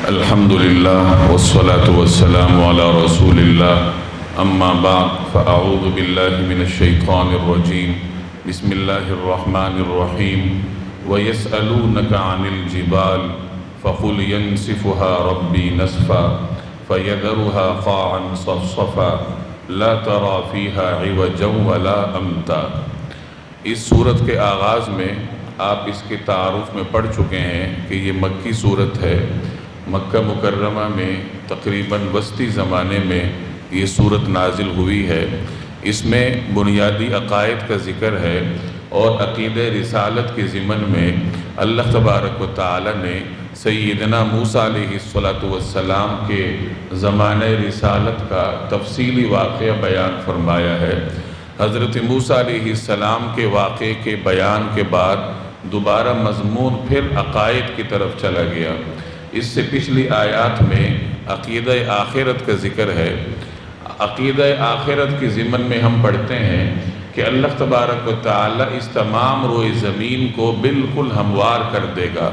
الحمد لله والصلاة والسلام على رسول الله أما بعد فأعوذ بالله من الشيطان الرجيم بسم الله الرحمن الرحيم ويسألونك عن الجبال فقل ينسفها ربي نسفا فيذرها قاعا صفصفا لا ترى فيها عوجا ولا أمتا۔ اس صورت کے آغاز میں آپ اس کے تعارف میں پڑھ چکے ہیں کہ یہ مکی صورت ہے۔ مکہ مکرمہ میں تقریباً وسطی زمانے میں یہ صورت نازل ہوئی ہے۔ اس میں بنیادی عقائد کا ذکر ہے اور عقیدہ رسالت کے ضمن میں اللہ تبارک و تعالی نے سیدنا موسیٰ علیہ السلام کے زمانہ رسالت کا تفصیلی واقعہ بیان فرمایا ہے۔ حضرت موسیٰ علیہ السلام کے واقعے کے بیان کے بعد دوبارہ مضمون پھر عقائد کی طرف چلا گیا۔ اس سے پچھلی آیات میں عقیدہ آخرت کا ذکر ہے۔ عقیدہ آخرت کے ضمن میں ہم پڑھتے ہیں کہ اللہ تبارک و تعالی اس تمام روئے زمین کو بالکل ہموار کر دے گا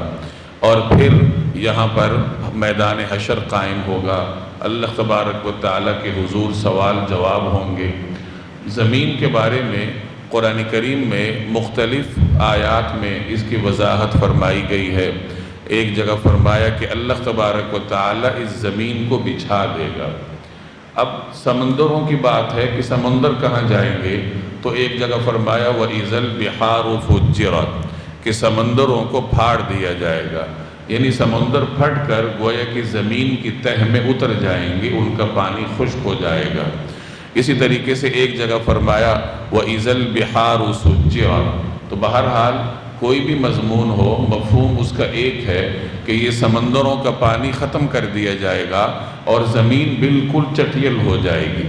اور پھر یہاں پر میدان حشر قائم ہوگا۔ اللہ تبارک و تعالی کے حضور سوال جواب ہوں گے۔ زمین کے بارے میں قرآن کریم میں مختلف آیات میں اس کی وضاحت فرمائی گئی ہے۔ ایک جگہ فرمایا کہ اللہ تبارک و تعالی اس زمین کو بچھا دے گا۔ اب سمندروں کی بات ہے کہ سمندر کہاں جائیں گے، تو ایک جگہ فرمایا وَإِذَا الْبِحَارُ فُجِّرَتْ کہ سمندروں کو پھاڑ دیا جائے گا، یعنی سمندر پھٹ کر گویا کہ زمین کی تہ میں اتر جائیں گے، ان کا پانی خشک ہو جائے گا۔ اسی طریقے سے ایک جگہ فرمایا وَإِذَا الْبِحَارُ سُجِّرَتْ تو بہرحال کوئی بھی مضمون ہو، مفہوم اس کا ایک ہے کہ یہ سمندروں کا پانی ختم کر دیا جائے گا اور زمین بالکل چٹیل ہو جائے گی۔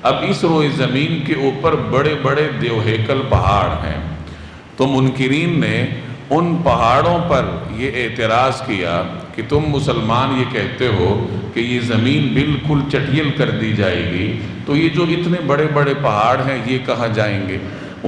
اب اس روئے زمین کے اوپر بڑے بڑے دیو ہیکل پہاڑ ہیں، تو منکرین نے ان پہاڑوں پر یہ اعتراض کیا کہ تم مسلمان یہ کہتے ہو کہ یہ زمین بالکل چٹیل کر دی جائے گی، تو یہ جو اتنے بڑے بڑے پہاڑ ہیں یہ کہاں جائیں گے؟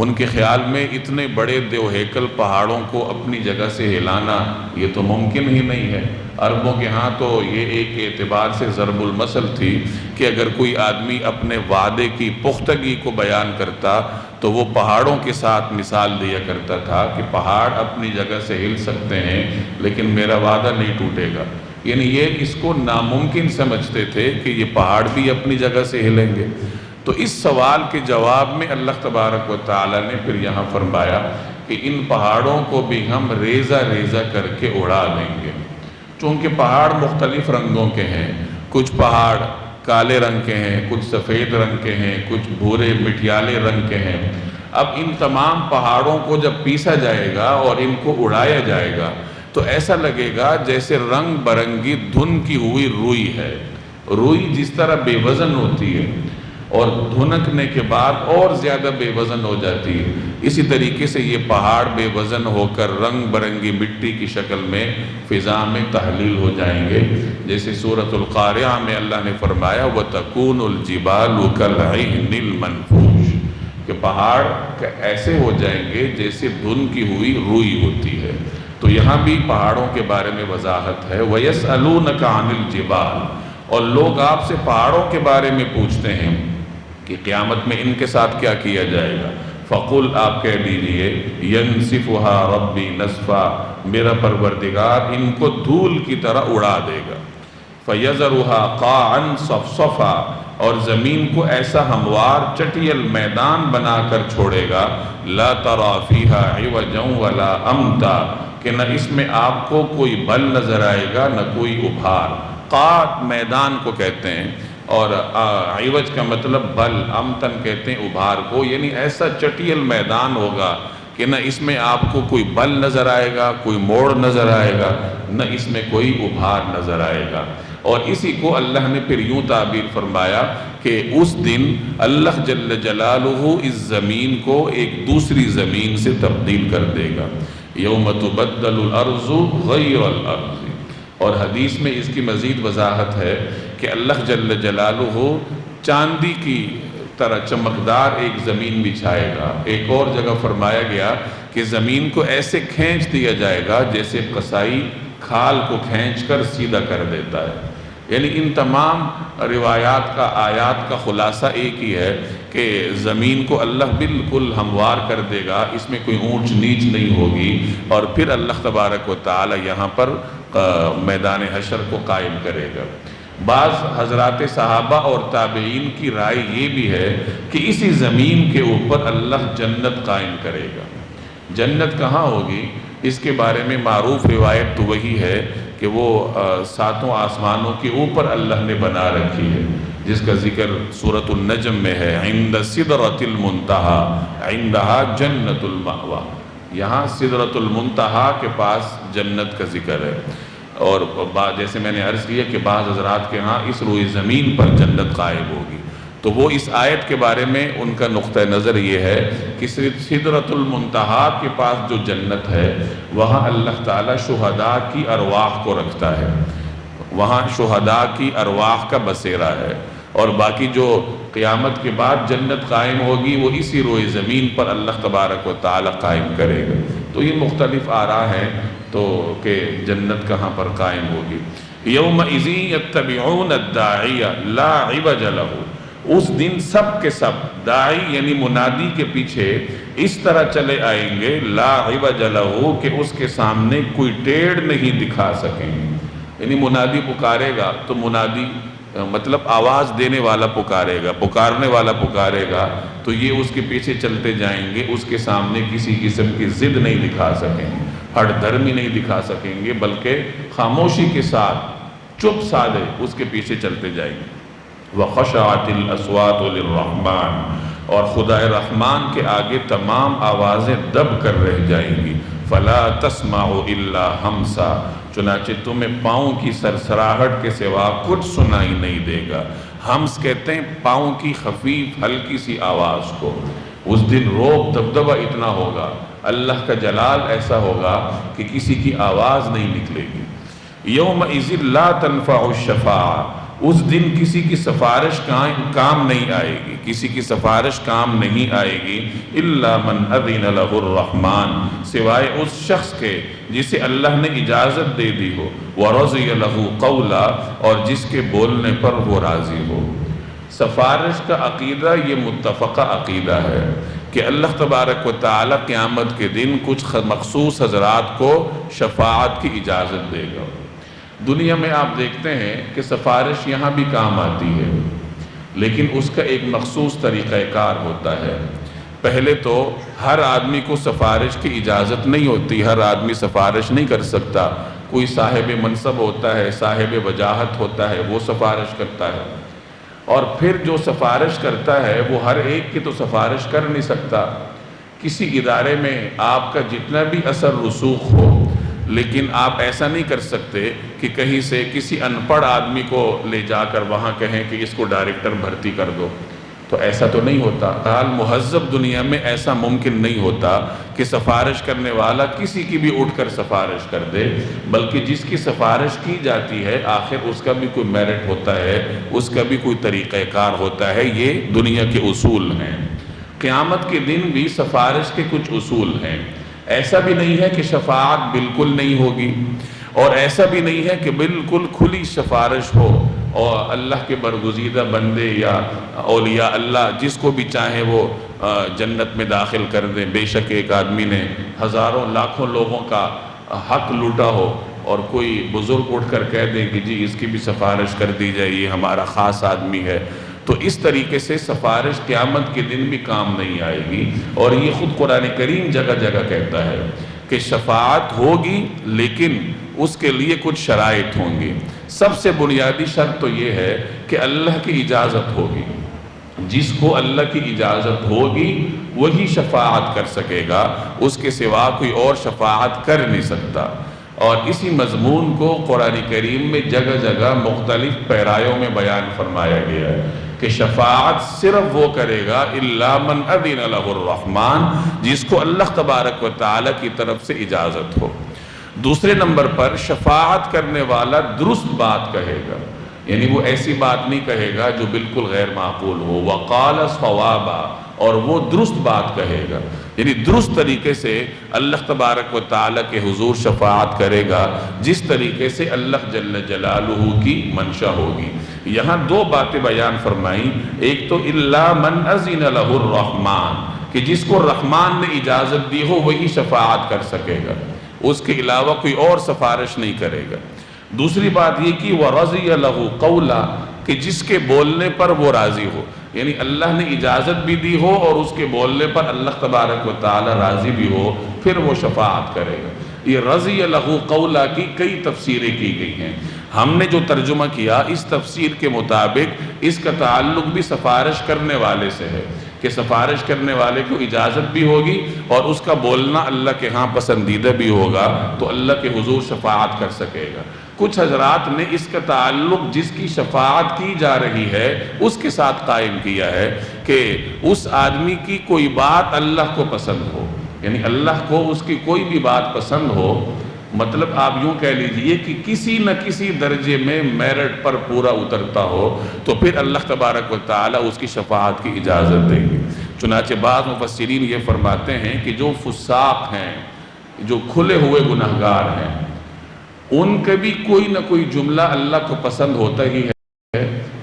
ان کے خیال میں اتنے بڑے دیو ہیکل پہاڑوں کو اپنی جگہ سے ہلانا یہ تو ممکن ہی نہیں ہے۔ عربوں کے ہاں تو یہ ایک اعتبار سے ضرب المثل تھی کہ اگر کوئی آدمی اپنے وعدے کی پختگی کو بیان کرتا تو وہ پہاڑوں کے ساتھ مثال دیا کرتا تھا کہ پہاڑ اپنی جگہ سے ہل سکتے ہیں لیکن میرا وعدہ نہیں ٹوٹے گا، یعنی یہ اس کو ناممکن سمجھتے تھے کہ یہ پہاڑ بھی اپنی جگہ سے ہلیں گے۔ تو اس سوال کے جواب میں اللہ تبارک و تعالی نے پھر یہاں فرمایا کہ ان پہاڑوں کو بھی ہم ریزہ ریزہ کر کے اڑا دیں گے۔ چونکہ پہاڑ مختلف رنگوں کے ہیں، کچھ پہاڑ کالے رنگ کے ہیں، کچھ سفید رنگ کے ہیں، کچھ بھورے مٹیالے رنگ کے ہیں۔ اب ان تمام پہاڑوں کو جب پیسا جائے گا اور ان کو اڑایا جائے گا تو ایسا لگے گا جیسے رنگ برنگی دھن کی ہوئی روئی ہے۔ روئی جس طرح بے وزن ہوتی ہے اور دھنکنے کے بعد اور زیادہ بے وزن ہو جاتی ہے، اسی طریقے سے یہ پہاڑ بے وزن ہو کر رنگ برنگی مٹی کی شکل میں فضا میں تحلیل ہو جائیں گے۔ جیسے سورۃ القارعہ میں اللہ نے فرمایا وَتَكُونُ الْجِبَالُ كَالْعِهْنِ الْمَنْفُوشِ کہ پہاڑ ایسے ہو جائیں گے جیسے دھن کی ہوئی روئی ہوتی ہے۔ تو یہاں بھی پہاڑوں کے بارے میں وضاحت ہے وَيَسْأَلُونَكَ عَنِ الْجِبَالِ اور لوگ آپ سے پہاڑوں کے بارے میں پوچھتے ہیں کہ قیامت میں ان کے ساتھ کیا کیا جائے گا۔ فَقُلْ آپ کہہ دیجئے يَنْسِفُهَا رَبِّي نَسْفًا میرا پروردگار ان کو دھول کی طرح اڑا دے گا۔ فَيَذَرُهَا قَاعًا صَفْصَفًا اور زمین کو ایسا ہموار چٹیل میدان بنا کر چھوڑے گا لَا تَرَى فِيهَا عِوَجًا وَلَا أَمْتًا کہ نہ اس میں آپ کو کوئی بل نظر آئے گا نہ کوئی ابھار۔ قاع میدان کو کہتے ہیں اور عوج کا مطلب بل، امتن کہتے ہیں ابھار کو، یعنی ایسا چٹیل میدان ہوگا کہ نہ اس میں آپ کو کوئی بل نظر آئے گا، کوئی موڑ نظر آئے گا، نہ اس میں کوئی ابھار نظر آئے گا۔ اور اسی کو اللہ نے پھر یوں تعبیر فرمایا کہ اس دن اللہ جل جلالہ اس زمین کو ایک دوسری زمین سے تبدیل کر دے گا۔ یوم تبدل الارض غیر الارض اور حدیث میں اس کی مزید وضاحت ہے کہ اللہ جل جلالہ چاندی کی طرح چمکدار ایک زمین بچھائے گا۔ ایک اور جگہ فرمایا گیا کہ زمین کو ایسے کھینچ دیا جائے گا جیسے قصائی کھال کو کھینچ کر سیدھا کر دیتا ہے۔ یعنی ان تمام روایات کا، آیات کا خلاصہ ایک ہی ہے کہ زمین کو اللہ بالکل ہموار کر دے گا، اس میں کوئی اونچ نیچ نہیں ہوگی، اور پھر اللہ تبارک و تعالی یہاں پر میدان حشر کو قائم کرے گا۔ بعض حضرات صحابہ اور تابعین کی رائے یہ بھی ہے کہ اسی زمین کے اوپر اللہ جنت قائم کرے گا۔ جنت کہاں ہوگی؟ اس کے بارے میں معروف روایت تو وہی ہے کہ وہ ساتوں آسمانوں کے اوپر اللہ نے بنا رکھی ہے، جس کا ذکر سورۃ النجم میں ہے، عند سدرۃ المنتہی عندہا جنت المأویٰ۔ یہاں سدرۃ المنتہی کے پاس جنت کا ذکر ہے، اور جیسے میں نے عرض کیا کہ بعض حضرات کے ہاں اس روئے زمین پر جنت قائم ہوگی، تو وہ اس آیت کے بارے میں ان کا نقطہ نظر یہ ہے کہ سدرۃ المنتہی کے پاس جو جنت ہے وہاں اللہ تعالیٰ شہداء کی ارواح کو رکھتا ہے، وہاں شہداء کی ارواح کا بسیرا ہے، اور باقی جو قیامت کے بعد جنت قائم ہوگی وہ اسی روئے زمین پر اللہ تبارک و تعالیٰ قائم کرے گا۔ تو یہ مختلف آراء ہیں تو کہ جنت کہاں پر قائم ہوگی۔ یومئذ یتبعون الداعی لا عوج لہ، اس دن سب کے سب داعی یعنی منادی کے پیچھے اس طرح چلے آئیں گے، لا عوج لہ، کہ اس کے سامنے کوئی ٹیڑھ نہیں دکھا سکیں گے۔ یعنی منادی پکارے گا تو منادی مطلب آواز دینے والا پکارے گا، پکارنے والا پکارے گا، تو یہ اس کے پیچھے چلتے جائیں گے، اس کے سامنے کسی قسم کی ضد نہیں دکھا سکیں گے، ہٹ دھرمی نہیں دکھا سکیں گے، بلکہ خاموشی کے ساتھ چپ سادے اس کے پیچھے چلتے جائیں گے۔ وَخَشَعَتِ الْأَصْوَاتُ لِلرَّحْمَنِ، اور خدا رحمان کے آگے تمام آوازیں دب کر رہ جائیں گی۔ فَلَا تَسْمَعُ إِلَّا هَمْسًا، چنانچہ تمہیں پاؤں کی سرسراہٹ کے سوا کچھ سنائی نہیں دے گا۔ ہمس کہتے ہیں پاؤں کی خفیف ہلکی سی آواز کو۔ اس دن روب دبدبہ اتنا ہوگا، اللہ کا جلال ایسا ہوگا کہ کسی کی آواز نہیں نکلے گی۔ یومئذ لا تنفع الشفاعہ، اس دن کسی کی سفارش کام نہیں آئے گی، کسی کی سفارش کام نہیں آئے گی، الا من اذن لہ الرحمن، سوائے اس شخص کے جسے اللہ نے اجازت دے دی ہو، ورضی لہ قولا، اور جس کے بولنے پر وہ راضی ہو۔ سفارش کا عقیدہ یہ متفقہ عقیدہ ہے کہ اللہ تبارک و تعالی قیامت کے دن کچھ مخصوص حضرات کو شفاعت کی اجازت دے گا۔ دنیا میں آپ دیکھتے ہیں کہ سفارش یہاں بھی کام آتی ہے، لیکن اس کا ایک مخصوص طریقہ کار ہوتا ہے۔ پہلے تو ہر آدمی کو سفارش کی اجازت نہیں ہوتی، ہر آدمی سفارش نہیں کر سکتا۔ کوئی صاحب منصب ہوتا ہے، صاحب وجاہت ہوتا ہے، وہ سفارش کرتا ہے، اور پھر جو سفارش کرتا ہے وہ ہر ایک کی تو سفارش کر نہیں سکتا۔ کسی ادارے میں آپ کا جتنا بھی اثر رسوخ ہو، لیکن آپ ایسا نہیں کر سکتے کہ کہیں سے کسی ان پڑھ آدمی کو لے جا کر وہاں کہیں کہ اس کو ڈائریکٹر بھرتی کر دو، تو ایسا تو نہیں ہوتا۔ حال مہذب دنیا میں ایسا ممکن نہیں ہوتا کہ سفارش کرنے والا کسی کی بھی اٹھ کر سفارش کر دے، بلکہ جس کی سفارش کی جاتی ہے آخر اس کا بھی کوئی میرٹ ہوتا ہے، اس کا بھی کوئی طریقہ کار ہوتا ہے۔ یہ دنیا کے اصول ہیں۔ قیامت کے دن بھی سفارش کے کچھ اصول ہیں۔ ایسا بھی نہیں ہے کہ شفاعت بالکل نہیں ہوگی، اور ایسا بھی نہیں ہے کہ بالکل کھلی سفارش ہو اور اللہ کے برگزیدہ بندے یا اولیاء اللہ جس کو بھی چاہیں وہ جنت میں داخل کر دیں۔ بے شک ایک آدمی نے ہزاروں لاکھوں لوگوں کا حق لوٹا ہو اور کوئی بزرگ اٹھ کر کہہ دیں کہ جی اس کی بھی سفارش کر دی جائے، یہ ہمارا خاص آدمی ہے، تو اس طریقے سے سفارش قیامت کے دن بھی کام نہیں آئے گی۔ اور یہ خود قرآن کریم جگہ جگہ کہتا ہے کہ شفاعت ہوگی لیکن اس کے لیے کچھ شرائط ہوں گی۔ سب سے بنیادی شرط تو یہ ہے کہ اللہ کی اجازت ہوگی، جس کو اللہ کی اجازت ہوگی وہی شفاعت کر سکے گا، اس کے سوا کوئی اور شفاعت کر نہیں سکتا۔ اور اسی مضمون کو قرآن کریم میں جگہ جگہ مختلف پیرایوں میں بیان فرمایا گیا ہے کہ شفاعت صرف وہ کرے گا الا من اذن لہ الرحمن، جس کو اللہ تبارک و تعالی کی طرف سے اجازت ہو۔ دوسرے نمبر پر شفاعت کرنے والا درست بات کہے گا، یعنی وہ ایسی بات نہیں کہے گا جو بالکل غیر معقول ہو۔ وقال صوابا، اور وہ درست بات کہے گا۔ یعنی درست طریقے سے اللہ تبارک و تعالیٰ کے حضور شفاعت کرے گا جس طریقے سے اللہ جل جلالہ کی منشا ہوگی۔ یہاں دو باتیں بیان فرمائیں، ایک تو الا من اذن لہ الرحمن، کہ جس کو رحمان نے اجازت دی ہو وہی شفاعت کر سکے گا، اس کے علاوہ کوئی اور سفارش نہیں کرے گا۔ دوسری بات یہ کہ وَرَضِيَ لَهُ قَوْلًا، کہ جس کے بولنے پر وہ راضی ہو، یعنی اللہ نے اجازت بھی دی ہو اور اس کے بولنے پر اللہ تبارک و تعالی راضی بھی ہو، پھر وہ شفاعت کرے گا۔ یہ رضی لہ قولا کی کئی تفسیریں کی گئی ہیں۔ ہم نے جو ترجمہ کیا اس تفسیر کے مطابق اس کا تعلق بھی سفارش کرنے والے سے ہے، کہ سفارش کرنے والے کو اجازت بھی ہوگی اور اس کا بولنا اللہ کے ہاں پسندیدہ بھی ہوگا تو اللہ کے حضور شفاعت کر سکے گا۔ کچھ حضرات نے اس کا تعلق جس کی شفاعت کی جا رہی ہے اس کے ساتھ قائم کیا ہے کہ اس آدمی کی کوئی بات اللہ کو پسند ہو، یعنی اللہ کو اس کی کوئی بھی بات پسند ہو، مطلب آپ یوں کہہ لیجئے کہ کسی نہ کسی درجے میں میرٹ پر پورا اترتا ہو تو پھر اللہ تبارک و تعالی اس کی شفاعت کی اجازت دیں گے۔ چنانچہ بعض مفسرین یہ فرماتے ہیں کہ جو فساق ہیں، جو کھلے ہوئے گناہگار ہیں، ان کا بھی کوئی نہ کوئی جملہ اللہ کو پسند ہوتا ہی ہے،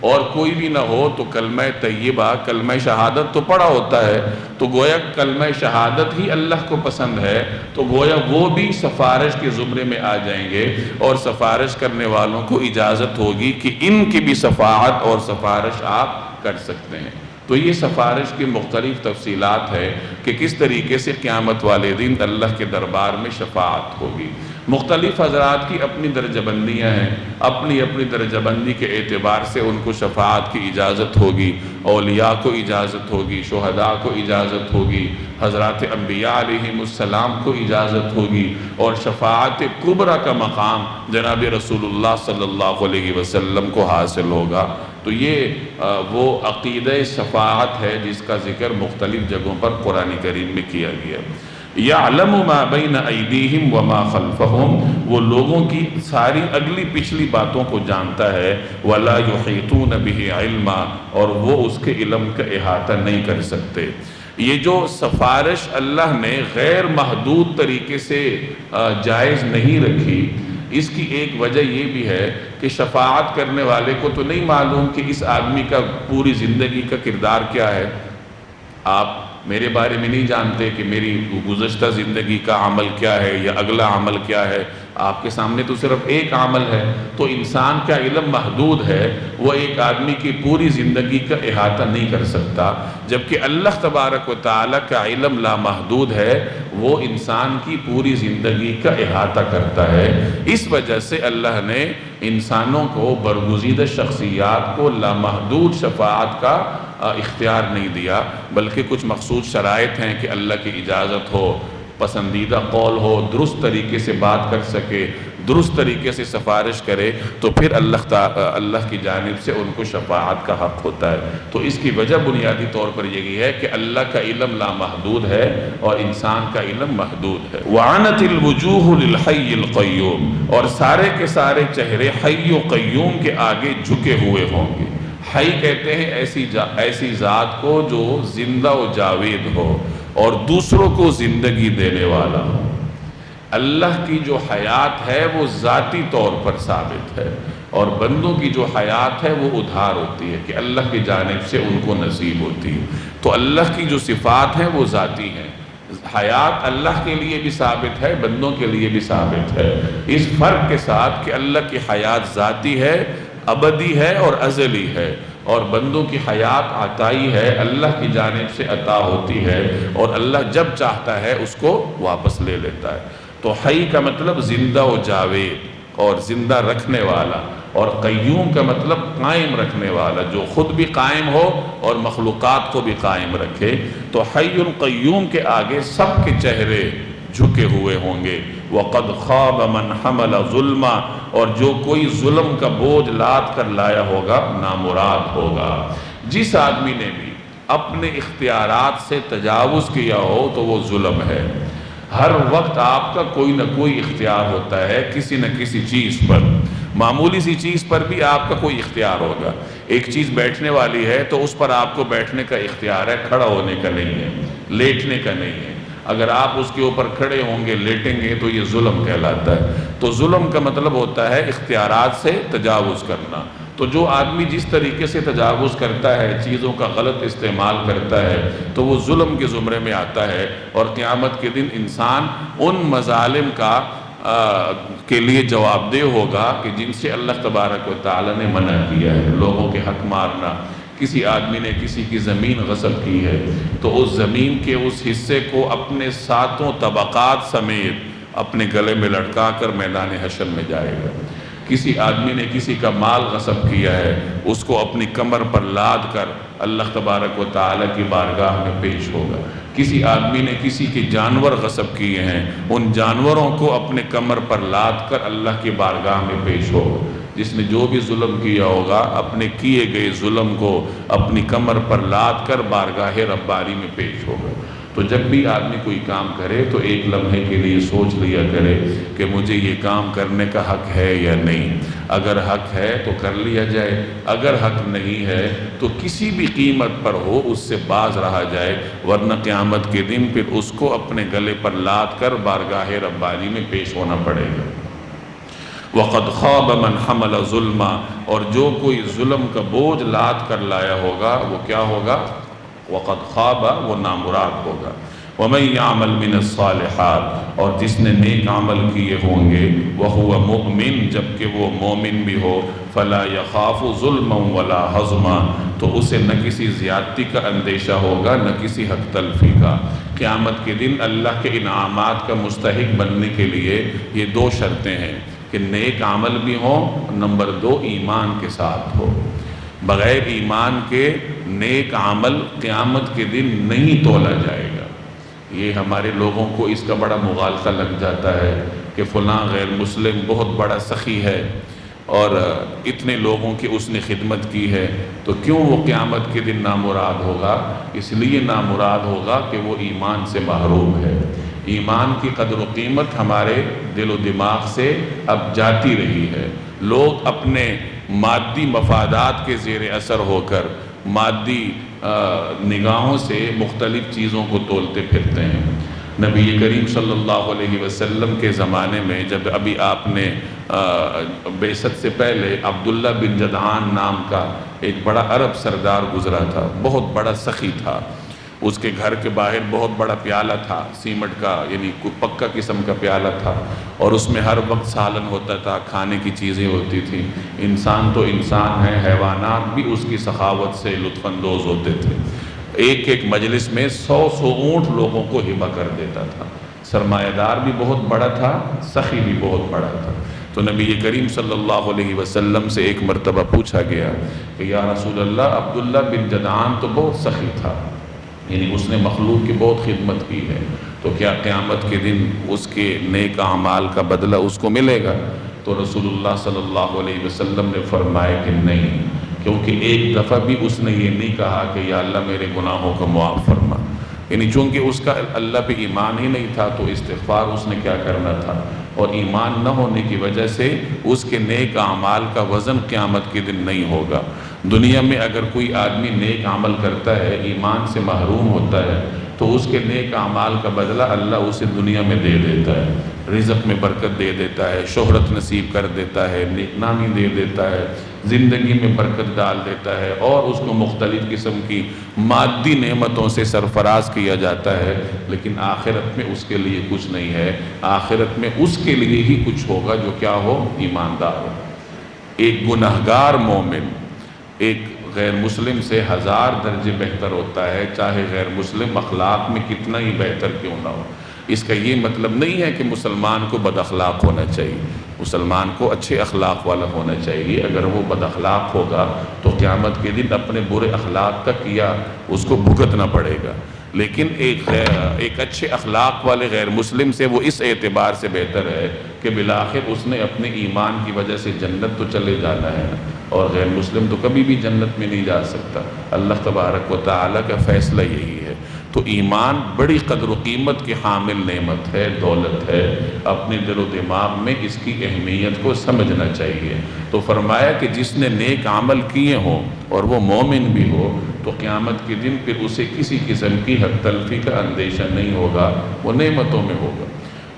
اور کوئی بھی نہ ہو تو کلمہ طیبہ، کلمہ شہادت تو پڑھا ہوتا ہے، تو گویا کلمہ شہادت ہی اللہ کو پسند ہے، تو گویا وہ بھی سفارش کے زمرے میں آ جائیں گے اور سفارش کرنے والوں کو اجازت ہوگی کہ ان کی بھی شفاعت اور سفارش آپ کر سکتے ہیں۔ تو یہ سفارش کی مختلف تفصیلات ہے کہ کس طریقے سے قیامت والے دن اللہ کے دربار میں شفاعت ہوگی۔ مختلف حضرات کی اپنی درجہ بندیاں ہیں، اپنی اپنی درجہ بندی کے اعتبار سے ان کو شفاعت کی اجازت ہوگی، اولیاء کو اجازت ہوگی، شہداء کو اجازت ہوگی، حضرات انبیاء علیہم السلام کو اجازت ہوگی، اور شفاعت کبریٰ کا مقام جناب رسول اللہ صلی اللہ علیہ وسلم کو حاصل ہوگا۔ تو یہ وہ عقیدہ شفاعت ہے جس کا ذکر مختلف جگہوں پر قرآن کریم میں کیا گیا۔ یعلم ما بین ایدیہم وما خلفہم، وہ لوگوں کی ساری اگلی پچھلی باتوں کو جانتا ہے، ولا یحیطون بہ علما، اور وہ اس کے علم کا احاطہ نہیں کر سکتے۔ یہ جو سفارش اللہ نے غیر محدود طریقے سے جائز نہیں رکھی، اس کی ایک وجہ یہ بھی ہے کہ شفاعت کرنے والے کو تو نہیں معلوم کہ اس آدمی کا پوری زندگی کا کردار کیا ہے۔ آپ میرے بارے میں نہیں جانتے کہ میری گزشتہ زندگی کا عمل کیا ہے یا اگلا عمل کیا ہے، آپ کے سامنے تو صرف ایک عمل ہے، تو انسان کا علم محدود ہے، وہ ایک آدمی کی پوری زندگی کا احاطہ نہیں کر سکتا، جبکہ اللہ تبارک و تعالیٰ کا علم لامحدود ہے، وہ انسان کی پوری زندگی کا احاطہ کرتا ہے۔ اس وجہ سے اللہ نے انسانوں کو، برگزیدہ شخصیات کو لامحدود شفاعت کا اختیار نہیں دیا، بلکہ کچھ مخصوص شرائط ہیں کہ اللہ کی اجازت ہو، پسندیدہ قول ہو، درست طریقے سے بات کر سکے، درست طریقے سے سفارش کرے، تو پھر اللہ کی جانب سے ان کو شفاعت کا حق ہوتا ہے۔ تو اس کی وجہ بنیادی طور پر یہی ہے کہ اللہ کا علم لامحدود ہے اور انسان کا علم محدود ہے۔ وَعَنَتِ الْوُجُوهُ لِلْحَيِّ الْقَيُّومِ، اور سارے کے سارے چہرے حی و قیوم کے آگے جھکے ہوئے ہوں گے۔ حی کہتے ہیں ایسی ذات کو جو زندہ و جاوید ہو اور دوسروں کو زندگی دینے والا ہو۔ اللہ کی جو حیات ہے وہ ذاتی طور پر ثابت ہے، اور بندوں کی جو حیات ہے وہ ادھار ہوتی ہے کہ اللہ کی جانب سے ان کو نصیب ہوتی ہے۔ تو اللہ کی جو صفات ہیں وہ ذاتی ہیں، حیات اللہ کے لیے بھی ثابت ہے، بندوں کے لیے بھی ثابت ہے، اس فرق کے ساتھ کہ اللہ کی حیات ذاتی ہے، ابدی ہے اور ازلی ہے، اور بندوں کی حیات عطائی ہے، اللہ کی جانب سے عطا ہوتی ہے، اور اللہ جب چاہتا ہے اس کو واپس لے لیتا ہے۔ تو حی کا مطلب زندہ و جاوید اور زندہ رکھنے والا، اور قیوم کا مطلب قائم رکھنے والا، جو خود بھی قائم ہو اور مخلوقات کو بھی قائم رکھے۔ تو حی قیوم کے آگے سب کے چہرے جھکے ہوئے ہوں گے۔ وَقَدْ خَابَ مَنْ حَمَلَ ظُلْمًا، اور جو کوئی ظلم کا بوجھ لاد کر لایا ہوگا نامراد ہوگا۔ جس آدمی نے بھی اپنے اختیارات سے تجاوز کیا ہو تو وہ ظلم ہے۔ ہر وقت آپ کا کوئی نہ کوئی اختیار ہوتا ہے کسی نہ کسی چیز پر، معمولی سی چیز پر بھی آپ کا کوئی اختیار ہوگا۔ ایک چیز بیٹھنے والی ہے تو اس پر آپ کو بیٹھنے کا اختیار ہے، کھڑا ہونے کا نہیں ہے، لیٹنے کا نہیں ہے۔ اگر آپ اس کے اوپر کھڑے ہوں گے، لیٹیں گے تو یہ ظلم کہلاتا ہے۔ تو ظلم کا مطلب ہوتا ہے اختیارات سے تجاوز کرنا۔ تو جو آدمی جس طریقے سے تجاوز کرتا ہے، چیزوں کا غلط استعمال کرتا ہے، تو وہ ظلم کے زمرے میں آتا ہے، اور قیامت کے دن انسان ان مظالم کے لیے جواب دہ ہوگا کہ جن سے اللہ تبارک و تعالی نے منع کیا ہے۔ لوگوں کے حق مارنا، کسی آدمی نے کسی کی زمین غصب کی ہے تو اس زمین کے اس حصے کو اپنے ساتوں طبقات سمیت اپنے گلے میں لٹکا کر میدان حشر میں جائے گا۔ کسی آدمی نے کسی کا مال غصب کیا ہے، اس کو اپنی کمر پر لاد کر اللہ تبارک و تعالی کی بارگاہ میں پیش ہوگا۔ کسی آدمی نے کسی کے جانور غصب کیے ہیں، ان جانوروں کو اپنے کمر پر لاد کر اللہ کی بارگاہ میں پیش ہوگا۔ جس نے جو بھی ظلم کیا ہوگا، اپنے کیے گئے ظلم کو اپنی کمر پر لاد کر بارگاہ ربانی میں پیش ہوگا۔ تو جب بھی آدمی کوئی کام کرے تو ایک لمحے کے لیے سوچ لیا کرے کہ مجھے یہ کام کرنے کا حق ہے یا نہیں۔ اگر حق ہے تو کر لیا جائے، اگر حق نہیں ہے تو کسی بھی قیمت پر ہو اس سے باز رہا جائے، ورنہ قیامت کے دن پھر اس کو اپنے گلے پر لاد کر بارگاہ ربانی میں پیش ہونا پڑے گا۔ وَقَدْ خَابَ مَنْ حَمَلَ ظُلْمًا، اور جو کوئی ظلم کا بوجھ لاد کر لایا ہوگا وہ کیا ہوگا؟ وَقَدْ خَابَ، وہ نامراد ہوگا۔ وَمَنْ يَعْمَلْ مِنَ الصَّالِحَاتِ، اور جس نے نیک عمل کیے ہوں گے، وَهُوَ مُؤْمِن، جبکہ وہ مومن بھی ہو، فَلَا يَخَافُ ظُلْمًا وَلَا حَظْمًا، تو اسے نہ کسی زیادتی کا اندیشہ ہوگا نہ کسی حق تلفی کا۔ قیامت کے دن اللہ کے انعامات کا مستحق بننے کے لیے یہ دو شرطیں ہیں کہ نیک عمل بھی ہوں، نمبر دو ایمان کے ساتھ ہو۔ بغیر ایمان کے نیک عمل قیامت کے دن نہیں تولا جائے گا۔ یہ ہمارے لوگوں کو اس کا بڑا مغالطہ لگ جاتا ہے کہ فلاں غیر مسلم بہت بڑا سخی ہے اور اتنے لوگوں کی اس نے خدمت کی ہے، تو کیوں وہ قیامت کے دن نامراد ہوگا؟ اس لیے نامراد ہوگا کہ وہ ایمان سے محروم ہے۔ ایمان کی قدر و قیمت ہمارے دل و دماغ سے اب جاتی رہی ہے۔ لوگ اپنے مادی مفادات کے زیر اثر ہو کر مادی نگاہوں سے مختلف چیزوں کو تولتے پھرتے ہیں۔ نبی کریم صلی اللہ علیہ وسلم کے زمانے میں جب ابھی آپ نے بعثت سے پہلے عبداللہ بن جدعان نام کا ایک بڑا عرب سردار گزرا تھا، بہت بڑا سخی تھا۔ اس کے گھر کے باہر بہت بڑا پیالہ تھا، سیمٹ کا، یعنی کوئی پکا قسم کا پیالہ تھا، اور اس میں ہر وقت سالن ہوتا تھا، کھانے کی چیزیں ہوتی تھیں۔ انسان تو انسان ہے، حیوانات بھی اس کی سخاوت سے لطف اندوز ہوتے تھے۔ ایک ایک مجلس میں 100 اونٹ لوگوں کو ہبہ کر دیتا تھا۔ سرمایہ دار بھی بہت بڑا تھا، سخی بھی بہت بڑا تھا۔ تو نبی کریم صلی اللہ علیہ وسلم سے ایک مرتبہ پوچھا گیا کہ یا رسول اللہ، عبداللہ بن جدعان تو بہت سخی تھا، یعنی اس نے مخلوق کی بہت خدمت کی ہے، تو کیا قیامت کے دن اس کے نیک اعمال کا بدلہ اس کو ملے گا؟ تو رسول اللہ صلی اللہ علیہ وسلم نے فرمایا کہ نہیں، کیونکہ ایک دفعہ بھی اس نے یہ نہیں کہا کہ یا اللہ میرے گناہوں کو معاف فرما، یعنی چونکہ اس کا اللہ پہ ایمان ہی نہیں تھا تو استغفار اس نے کیا کرنا تھا، اور ایمان نہ ہونے کی وجہ سے اس کے نیک اعمال کا وزن قیامت کے دن نہیں ہوگا۔ دنیا میں اگر کوئی آدمی نیک عمل کرتا ہے، ایمان سے محروم ہوتا ہے، تو اس کے نیک اعمال کا بدلہ اللہ اسے دنیا میں دے دیتا ہے، رزق میں برکت دے دیتا ہے، شہرت نصیب کر دیتا ہے، نیک نامی دے دیتا ہے، زندگی میں برکت ڈال دیتا ہے، اور اس کو مختلف قسم کی مادی نعمتوں سے سرفراز کیا جاتا ہے، لیکن آخرت میں اس کے لیے کچھ نہیں ہے۔ آخرت میں اس کے لیے ہی کچھ ہوگا جو کیا ہو؟ ایماندار ہو۔ ایک گناہگار مومن ایک غیر مسلم سے 1000 درجے بہتر ہوتا ہے، چاہے غیر مسلم اخلاق میں کتنا ہی بہتر کیوں نہ ہو۔ اس کا یہ مطلب نہیں ہے کہ مسلمان کو بد اخلاق ہونا چاہیے، مسلمان کو اچھے اخلاق والا ہونا چاہیے۔ اگر وہ بد اخلاق ہوگا تو قیامت کے دن اپنے برے اخلاق کا کیا اس کو بھگتنا پڑے گا، لیکن ایک اچھے اخلاق والے غیر مسلم سے وہ اس اعتبار سے بہتر ہے کہ بالآخر اس نے اپنے ایمان کی وجہ سے جنت تو چلے جانا ہے، اور غیر مسلم تو کبھی بھی جنت میں نہیں جا سکتا۔ اللہ تبارک و تعالیٰ کا فیصلہ یہی ہے۔ تو ایمان بڑی قدر و قیمت کی حامل نعمت ہے، دولت ہے، اپنے دل و دماغ میں اس کی اہمیت کو سمجھنا چاہیے۔ تو فرمایا کہ جس نے نیک عمل کیے ہوں اور وہ مومن بھی ہو تو قیامت کے دن پھر اسے کسی قسم کی حق تلفی کا اندیشہ نہیں ہوگا، وہ نعمتوں میں ہوگا۔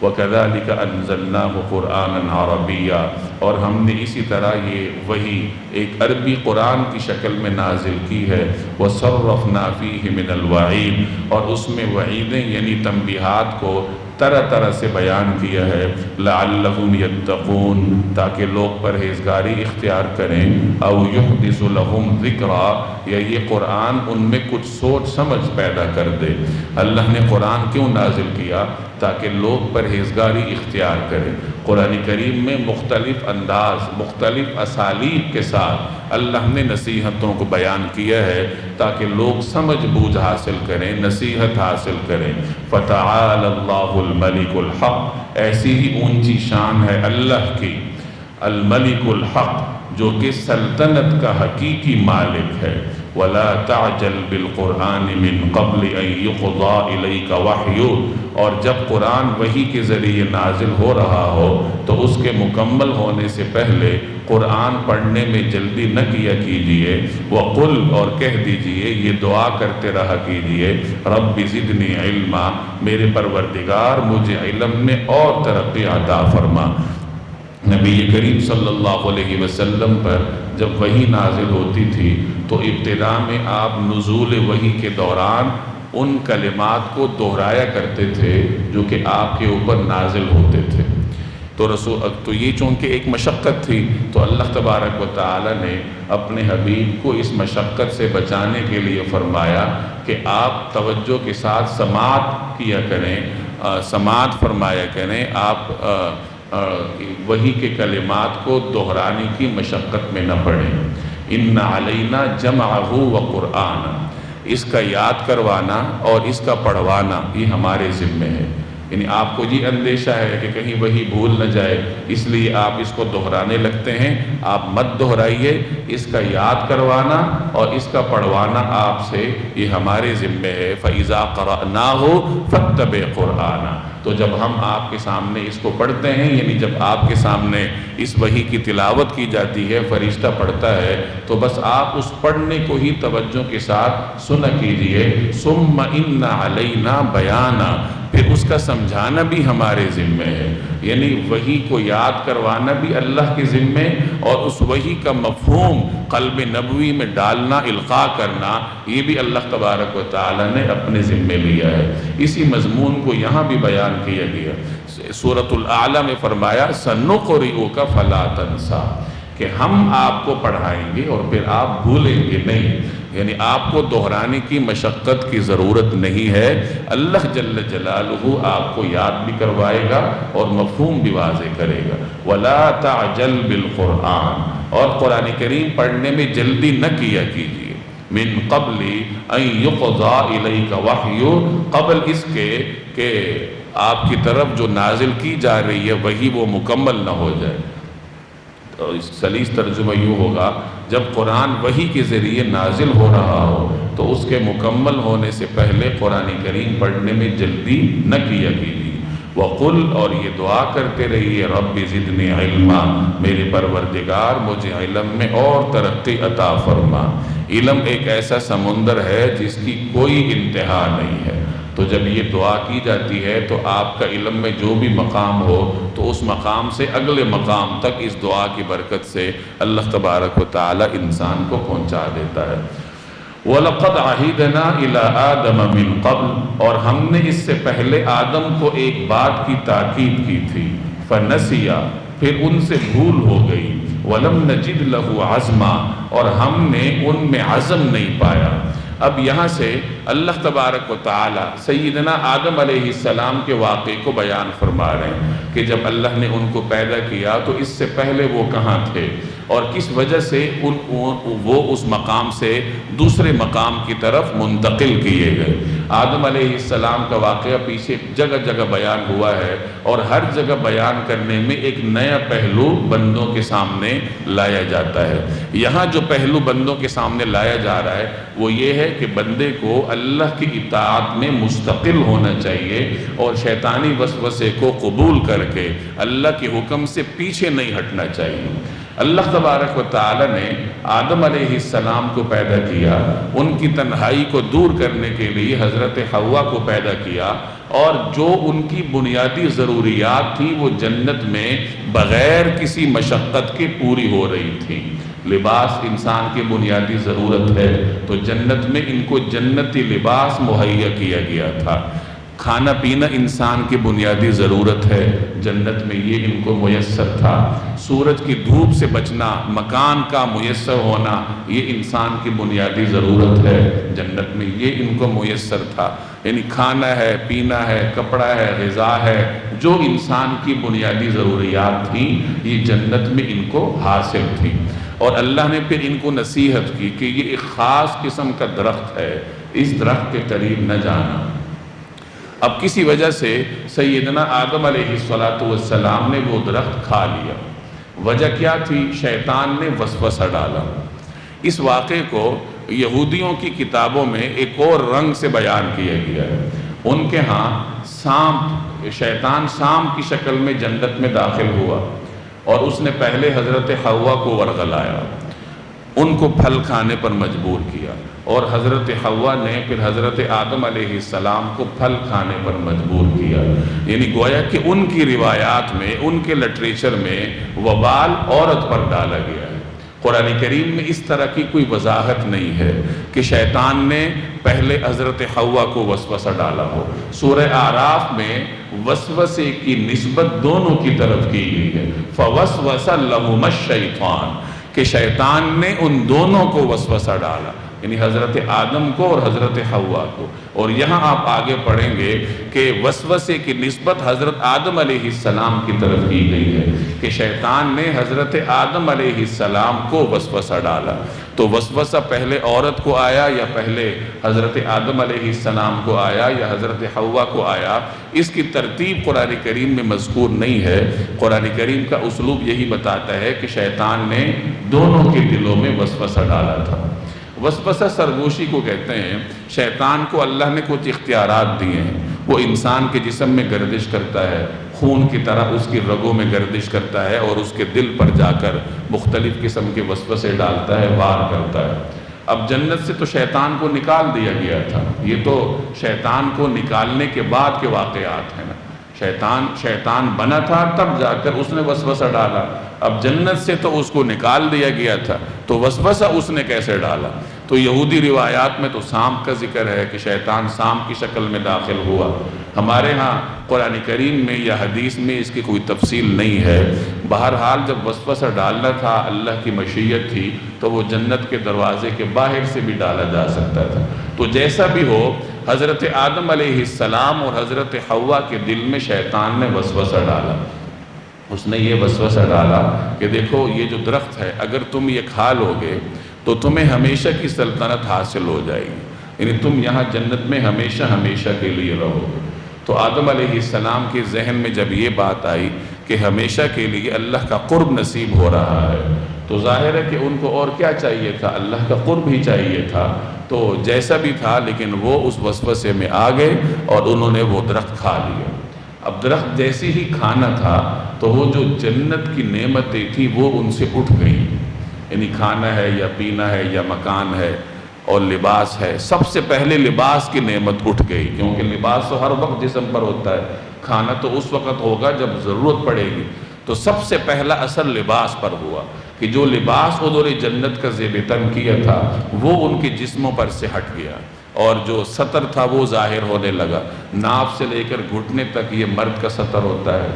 وَكَذَلِكَ أَنزَلْنَاهُ قُرْآنًا عَرَبِيًّا، اور ہم نے اسی طرح یہ وحی ایک عربی قرآن کی شکل میں نازل کی ہے۔ وَصَرَّفْنَا فِيهِ مِنَ الْوَعِيدِ، اور اس میں وعیدیں یعنی تنبیہات کو طرح طرح سے بیان کیا ہے۔ لَعَلَّهُمْ يَتَّقُونَ، تاکہ لوگ پرہیزگاری اختیار کریں۔ أَوْ يُحْدِثُ لَهُمْ ذِكْرًا، یا یہ قرآن ان میں کچھ سوچ سمجھ پیدا کر دے۔ اللہ نے قرآن کیوں نازل کیا؟ تاکہ لوگ پرہیزگاری اختیار کریں۔ قرآن کریم میں مختلف انداز، مختلف اسالیب کے ساتھ اللہ نے نصیحتوں کو بیان کیا ہے تاکہ لوگ سمجھ بوجھ حاصل کریں، نصیحت حاصل کریں۔ فَتَعَالَى اللَّهُ الْمَلِكُ الْحَقُّ، ایسی ہی اونچی شان ہے اللہ کی، الملک الحق، جو کہ سلطنت کا حقیقی مالک ہے۔ وَلَا تَعْجَلْ بِالْقُرْآنِ مِن قَبْلِ أَن يُقْضَىٰ إِلَيْكَ وَحْيُهُ، اور جب قرآن وحی کے ذریعے نازل ہو رہا ہو تو اس کے مکمل ہونے سے پہلے قرآن پڑھنے میں جلدی نہ کیا کیجئے۔ وَقُلْ، اور کہہ دیجئے، یہ دعا کرتے رہا کیجئے، رَبِّ زِدْنِی عِلْمًا، میرے پروردگار مجھے علم میں اور ترقی عطا فرما۔ نبی کریم صلی اللہ علیہ وسلم پر جب وحی نازل ہوتی تھی تو ابتدا میں آپ نزول وحی کے دوران ان کلمات کو دہرایا کرتے تھے جو کہ آپ کے اوپر نازل ہوتے تھے۔ تو یہ چونکہ ایک مشقت تھی تو اللہ تبارک و تعالی نے اپنے حبیب کو اس مشقت سے بچانے کے لیے فرمایا کہ آپ توجہ کے ساتھ سماعت کیا کریں، سماعت فرمایا کریں، آپ وحی کے کلمات کو دہرانے کی مشقت میں نہ پڑیں۔ ان علینا جمعہ و قرآن، اس کا یاد کروانا اور اس کا پڑھوانا یہ ہمارے ذمہ ہے۔ یعنی آپ کو یہ اندیشہ ہے کہ کہیں وہی بھول نہ جائے، اس لیے آپ اس کو دہرانے لگتے ہیں، آپ مت دہرائیے۔ اس کا یاد کروانا اور اس کا پڑھوانا آپ سے یہ ہمارے ذمہ ہے۔ فَإِذَا قَرَأْنَاهُ فَاتَّبِعْ قُرْآنَهُ، تو جب ہم آپ کے سامنے اس کو پڑھتے ہیں، یعنی جب آپ کے سامنے اس وحی کی تلاوت کی جاتی ہے، فرشتہ پڑھتا ہے، تو بس آپ اس پڑھنے کو ہی توجہ کے ساتھ سنا کیجئے۔ ثُمَّ إِنَّ عَلَيْنَا بَيَانًا، پھر اس کا سمجھانا بھی ہمارے ذمہ ہے۔ یعنی وحی کو یاد کروانا بھی اللہ کے ذمہ، اور اس وحی کا مفہوم قلب نبوی میں ڈالنا، القاء کرنا، یہ بھی اللہ تبارک و تعالی نے اپنے ذمہ لیا ہے۔ اسی مضمون کو یہاں بھی بیان کیا گیا۔ سورۃ الاعلیٰ میں فرمایا سَنُقْرِئُكَ فَلَا تَنْسَىٰ، کہ ہم آپ کو پڑھائیں گے اور پھر آپ بھولیں گے نہیں۔ یعنی آپ کو دہرانے کی مشقت کی ضرورت نہیں ہے، اللہ جل جلالہ آپ کو یاد بھی کروائے گا اور مفہوم بھی واضح کرے گا۔ وَلَا تَعْجَلْ بِالْقُرْآنِ، اور قرآن کریم پڑھنے میں جلدی نہ کیا کیجیے۔ مِن قَبْلِ أَن يُقْضَىٰ إِلَيْكَ وَحْيُهُ، قبل اس کے کہ آپ کی طرف جو نازل کی جا رہی ہے وہی وہ مکمل نہ ہو جائے۔ تو سلیس ترجمہ یوں ہوگا، جب قرآن وحی کے ذریعے نازل ہو رہا ہو تو اس کے مکمل ہونے سے پہلے قرآن کریم پڑھنے میں جلدی نہ کیا کیجیے۔ وَقُلْ، اور یہ دعا کرتے رہیے، رَبِّ زِدْنِی عِلْمًا، میرے پروردگار مجھے علم میں اور ترقی عطا فرما۔ علم ایک ایسا سمندر ہے جس کی کوئی انتہا نہیں ہے۔ تو جب یہ دعا کی جاتی ہے تو آپ کا علم میں جو بھی مقام ہو تو اس مقام سے اگلے مقام تک اس دعا کی برکت سے اللہ تبارک و تعالی انسان کو پہنچا دیتا ہے۔ وَلَقَدْ عَهِدْنَا إِلَىٰ آدَمَ مِن قَبْلُ، اور ہم نے اس سے پہلے آدم کو ایک بات کی تاکید کی تھی، فَنَسِيَا، پھر ان سے بھول ہو گئی، وَلَمْ نَجِدْ لَهُ عَزْمًا، اور ہم نے ان میں عزم نہیں پایا۔ اب یہاں سے اللہ تبارک و تعالی سیدنا آدم علیہ السلام کے واقعے کو بیان فرما رہے ہیں کہ جب اللہ نے ان کو پیدا کیا تو اس سے پہلے وہ کہاں تھے اور کس وجہ سے وہ اس مقام سے دوسرے مقام کی طرف منتقل کیے گئے۔ آدم علیہ السلام کا واقعہ پیچھے جگہ جگہ بیان ہوا ہے، اور ہر جگہ بیان کرنے میں ایک نیا پہلو بندوں کے سامنے لایا جاتا ہے۔ یہاں جو پہلو بندوں کے سامنے لایا جا رہا ہے وہ یہ ہے کہ بندے کو اللہ کی اطاعت میں مستقل ہونا چاہیے اور شیطانی وسوسے کو قبول کر کے اللہ کے حکم سے پیچھے نہیں ہٹنا چاہیے۔ اللہ تبارک و تعالی نے آدم علیہ السلام کو پیدا کیا، ان کی تنہائی کو دور کرنے کے لیے حضرت حوا کو پیدا کیا، اور جو ان کی بنیادی ضروریات تھیں وہ جنت میں بغیر کسی مشقت کے پوری ہو رہی تھیں۔ لباس انسان کی بنیادی ضرورت ہے، تو جنت میں ان کو جنتی لباس مہیا کیا گیا تھا۔ کھانا پینا انسان کی بنیادی ضرورت ہے، جنت میں یہ ان کو میسر تھا۔ سورج کی دھوپ سے بچنا، مکان کا میسر ہونا، یہ انسان کی بنیادی ضرورت ہے، جنت میں یہ ان کو میسر تھا۔ یعنی کھانا ہے، پینا ہے، کپڑا ہے، غذا ہے، جو انسان کی بنیادی ضروریات تھیں یہ جنت میں ان کو حاصل تھی۔ اور اللہ نے پھر ان کو نصیحت کی کہ یہ ایک خاص قسم کا درخت ہے، اس درخت کے قریب نہ جانا۔ اب کسی وجہ سے سیدنا آدم علیہ السلام نے وہ درخت کھا لیا۔ وجہ کیا تھی؟ شیطان نے وسوسہ ڈالا۔ اس واقعے کو یہودیوں کی کتابوں میں ایک اور رنگ سے بیان کیا گیا ہے۔ ان کے ہاں شیطان سام کی شکل میں جنت میں داخل ہوا، اور اس نے پہلے حضرت حوا کو ورغلایا، ان کو پھل کھانے پر مجبور کیا، اور حضرت حوا نے پھر حضرت آدم علیہ السلام کو پھل کھانے پر مجبور کیا۔ یعنی گویا کہ ان کی روایات میں، ان کے لٹریچر میں وبال عورت پر ڈالا گیا ہے۔ قرآن کریم میں اس طرح کی کوئی وضاحت نہیں ہے کہ شیطان نے پہلے حضرت حوا کو وسوسہ ڈالا ہو۔ سورہ اعراف میں وسوسے کی نسبت دونوں کی طرف کی گئی ہے، فوسوس لہما الشیطان، کہ شیطان نے ان دونوں کو وسوسہ ڈالا، یعنی حضرت آدم کو اور حضرت حوا کو۔ اور یہاں آپ آگے پڑھیں گے کہ وسوسے کی نسبت حضرت آدم علیہ السلام کی طرف کی گئی ہے، کہ شیطان نے حضرت آدم علیہ السلام کو وسوسہ ڈالا۔ تو وسوسہ پہلے عورت کو آیا یا پہلے حضرت آدم علیہ السلام کو آیا یا حضرت حوا کو آیا، اس کی ترتیب قرآن کریم میں مذکور نہیں ہے۔ قرآن کریم کا اسلوب یہی بتاتا ہے کہ شیطان نے دونوں کے دلوں میں وسوسہ ڈالا تھا۔ وسوسہ سرگوشی کو کہتے ہیں۔ شیطان کو اللہ نے کچھ اختیارات دیے ہیں، وہ انسان کے جسم میں گردش کرتا ہے، خون کی طرح اس کی رگوں میں گردش کرتا ہے، اور اس کے دل پر جا کر مختلف قسم کے وسوسے ڈالتا ہے، وار کرتا ہے۔ اب جنت سے تو شیطان کو نکال دیا گیا تھا، یہ تو شیطان کو نکالنے کے بعد کے واقعات ہیں نا۔ شیطان بنا تھا، تب جا کر اس نے وسوسہ ڈالا۔ اب جنت سے تو اس کو نکال دیا گیا تھا، تو وسوسہ اس نے کیسے ڈالا؟ تو یہودی روایات میں تو سام کا ذکر ہے کہ شیطان سام کی شکل میں داخل ہوا۔ ہمارے ہاں قرآن کریم میں یا حدیث میں اس کی کوئی تفصیل نہیں ہے۔ بہرحال جب وسوسہ ڈالنا تھا، اللہ کی مشیت تھی، تو وہ جنت کے دروازے کے باہر سے بھی ڈالا جا سکتا تھا۔ تو جیسا بھی ہو، حضرت آدم علیہ السلام اور حضرت حوا کے دل میں شیطان نے وسوسہ ڈالا۔ اس نے یہ وسوسہ ڈالا کہ دیکھو یہ جو درخت ہے، اگر تم یہ کھا لو گے تو تمہیں ہمیشہ کی سلطنت حاصل ہو جائے گی، یعنی تم یہاں جنت میں ہمیشہ ہمیشہ کے لیے رہو گے۔ تو آدم علیہ السلام کے ذہن میں جب یہ بات آئی کہ ہمیشہ کے لیے اللہ کا قرب نصیب ہو رہا ہے، تو ظاہر ہے کہ ان کو اور کیا چاہیے تھا؟ اللہ کا قرب ہی چاہیے تھا۔ تو جیسا بھی تھا، لیکن وہ اس وسوسے میں آ گئے اور انہوں نے وہ درخت کھا لیا۔ اب درخت جیسے ہی کھانا تھا تو وہ جو جنت کی نعمتیں تھیں وہ ان سے اٹھ گئیں، یعنی کھانا ہے یا پینا ہے یا مکان ہے اور لباس ہے، سب سے پہلے لباس کی نعمت اٹھ گئی، کیونکہ لباس تو ہر وقت جسم پر ہوتا ہے، کھانا تو اس وقت ہوگا جب ضرورت پڑے گی۔ تو سب سے پہلا اثر لباس پر ہوا کہ جو لباس حضور جنت کا زیب تن کیا تھا وہ ان کے جسموں پر سے ہٹ گیا، اور جو سطر تھا وہ ظاہر ہونے لگا۔ ناف سے لے کر گھٹنے تک یہ مرد کا سطر ہوتا ہے،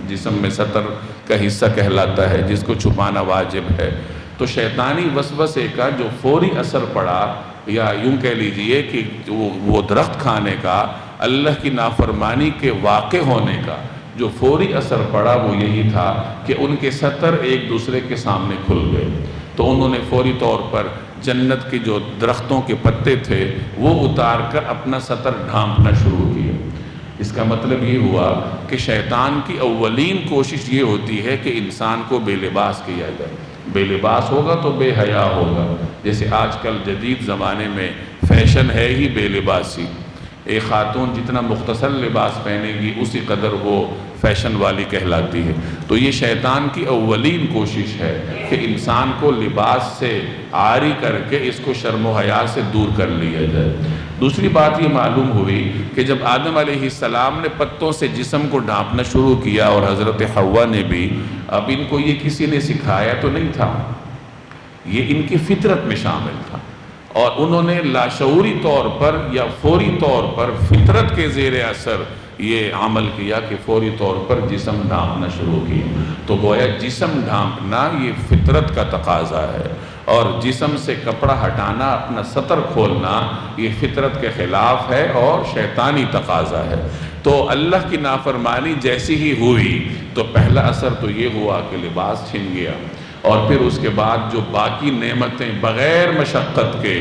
جسم میں سطر کا حصہ کہلاتا ہے، جس کو چھپانا واجب ہے۔ تو شیطانی وسوسے کا جو فوری اثر پڑا، یا یوں کہہ لیجئے کہ وہ درخت کھانے کا، اللہ کی نافرمانی کے واقع ہونے کا جو فوری اثر پڑا، وہ یہی تھا کہ ان کے سطر ایک دوسرے کے سامنے کھل گئے۔ تو انہوں نے فوری طور پر جنت کے جو درختوں کے پتے تھے وہ اتار کر اپنا سطر ڈھانپنا شروع کیا۔ اس کا مطلب یہ ہوا کہ شیطان کی اولین کوشش یہ ہوتی ہے کہ انسان کو بے لباس کیا جائے۔ بے لباس ہوگا تو بے حیا ہوگا، جیسے آج کل جدید زمانے میں فیشن ہے ہی بے لباسی. ایک خاتون جتنا مختصر لباس پہنے گی اسی قدر وہ فیشن والی کہلاتی ہے. تو یہ شیطان کی اولین کوشش ہے کہ انسان کو لباس سے عاری کر کے اس کو شرم و حیا سے دور کر لیا جائے. دوسری بات یہ معلوم ہوئی کہ جب آدم علیہ السلام نے پتوں سے جسم کو ڈھانپنا شروع کیا اور حضرت حوا نے بھی، اب ان کو یہ کسی نے سکھایا تو نہیں تھا، یہ ان کی فطرت میں شامل تھا، اور انہوں نے لاشعوری طور پر یا فوری طور پر فطرت کے زیر اثر یہ عمل کیا کہ فوری طور پر جسم ڈھانپنا شروع کیا. تو گویا جسم ڈھانپنا یہ فطرت کا تقاضا ہے، اور جسم سے کپڑا ہٹانا، اپنا سطر کھولنا، یہ فطرت کے خلاف ہے اور شیطانی تقاضا ہے. تو اللہ کی نافرمانی جیسی ہی ہوئی تو پہلا اثر تو یہ ہوا کہ لباس چھن گیا، اور پھر اس کے بعد جو باقی نعمتیں بغیر مشقت کے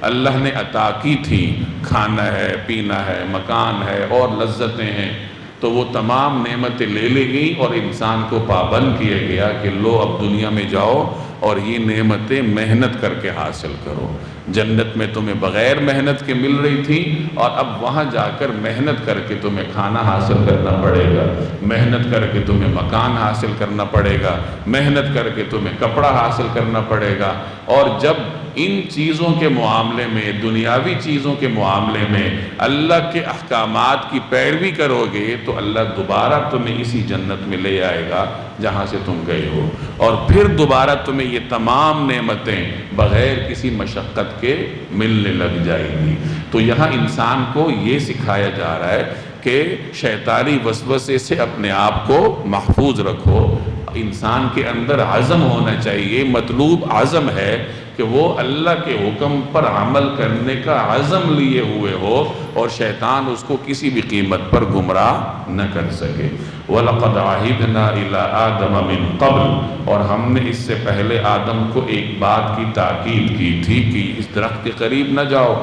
اللہ نے عطا کی تھیں، کھانا ہے، پینا ہے، مکان ہے اور لذتیں ہیں، تو وہ تمام نعمتیں لے لی گئیں اور انسان کو پابند کیا گیا کہ لو اب دنیا میں جاؤ اور یہ نعمتیں محنت کر کے حاصل کرو. جنت میں تمہیں بغیر محنت کے مل رہی تھی، اور اب وہاں جا کر محنت کر کے تمہیں کھانا حاصل کرنا پڑے گا، محنت کر کے تمہیں مکان حاصل کرنا پڑے گا، محنت کر کے تمہیں کپڑا حاصل کرنا پڑے گا. اور جب ان چیزوں کے معاملے میں، دنیاوی چیزوں کے معاملے میں اللہ کے احکامات کی پیروی کرو گے تو اللہ دوبارہ تمہیں اسی جنت میں لے آئے گا جہاں سے تم گئے ہو، اور پھر دوبارہ تمہیں یہ تمام نعمتیں بغیر کسی مشقت کے ملنے لگ جائیں گی. تو یہاں انسان کو یہ سکھایا جا رہا ہے کہ شیطانی وسوسے سے اپنے آپ کو محفوظ رکھو. انسان کے اندر عزم ہونا چاہیے، مطلوب عزم ہے کہ وہ اللہ کے حکم پر عمل کرنے کا عزم لیے ہوئے ہو، اور شیطان اس کو کسی بھی قیمت پر گمراہ نہ کر سکے. وَلَقَدْ عَهِدْنَا إِلَىٰ آدَمَ مِن قَبْلُ، اور ہم نے اس سے پہلے آدم کو ایک بات کی تاکید کی تھی کہ اس درخت کے قریب نہ جاؤ.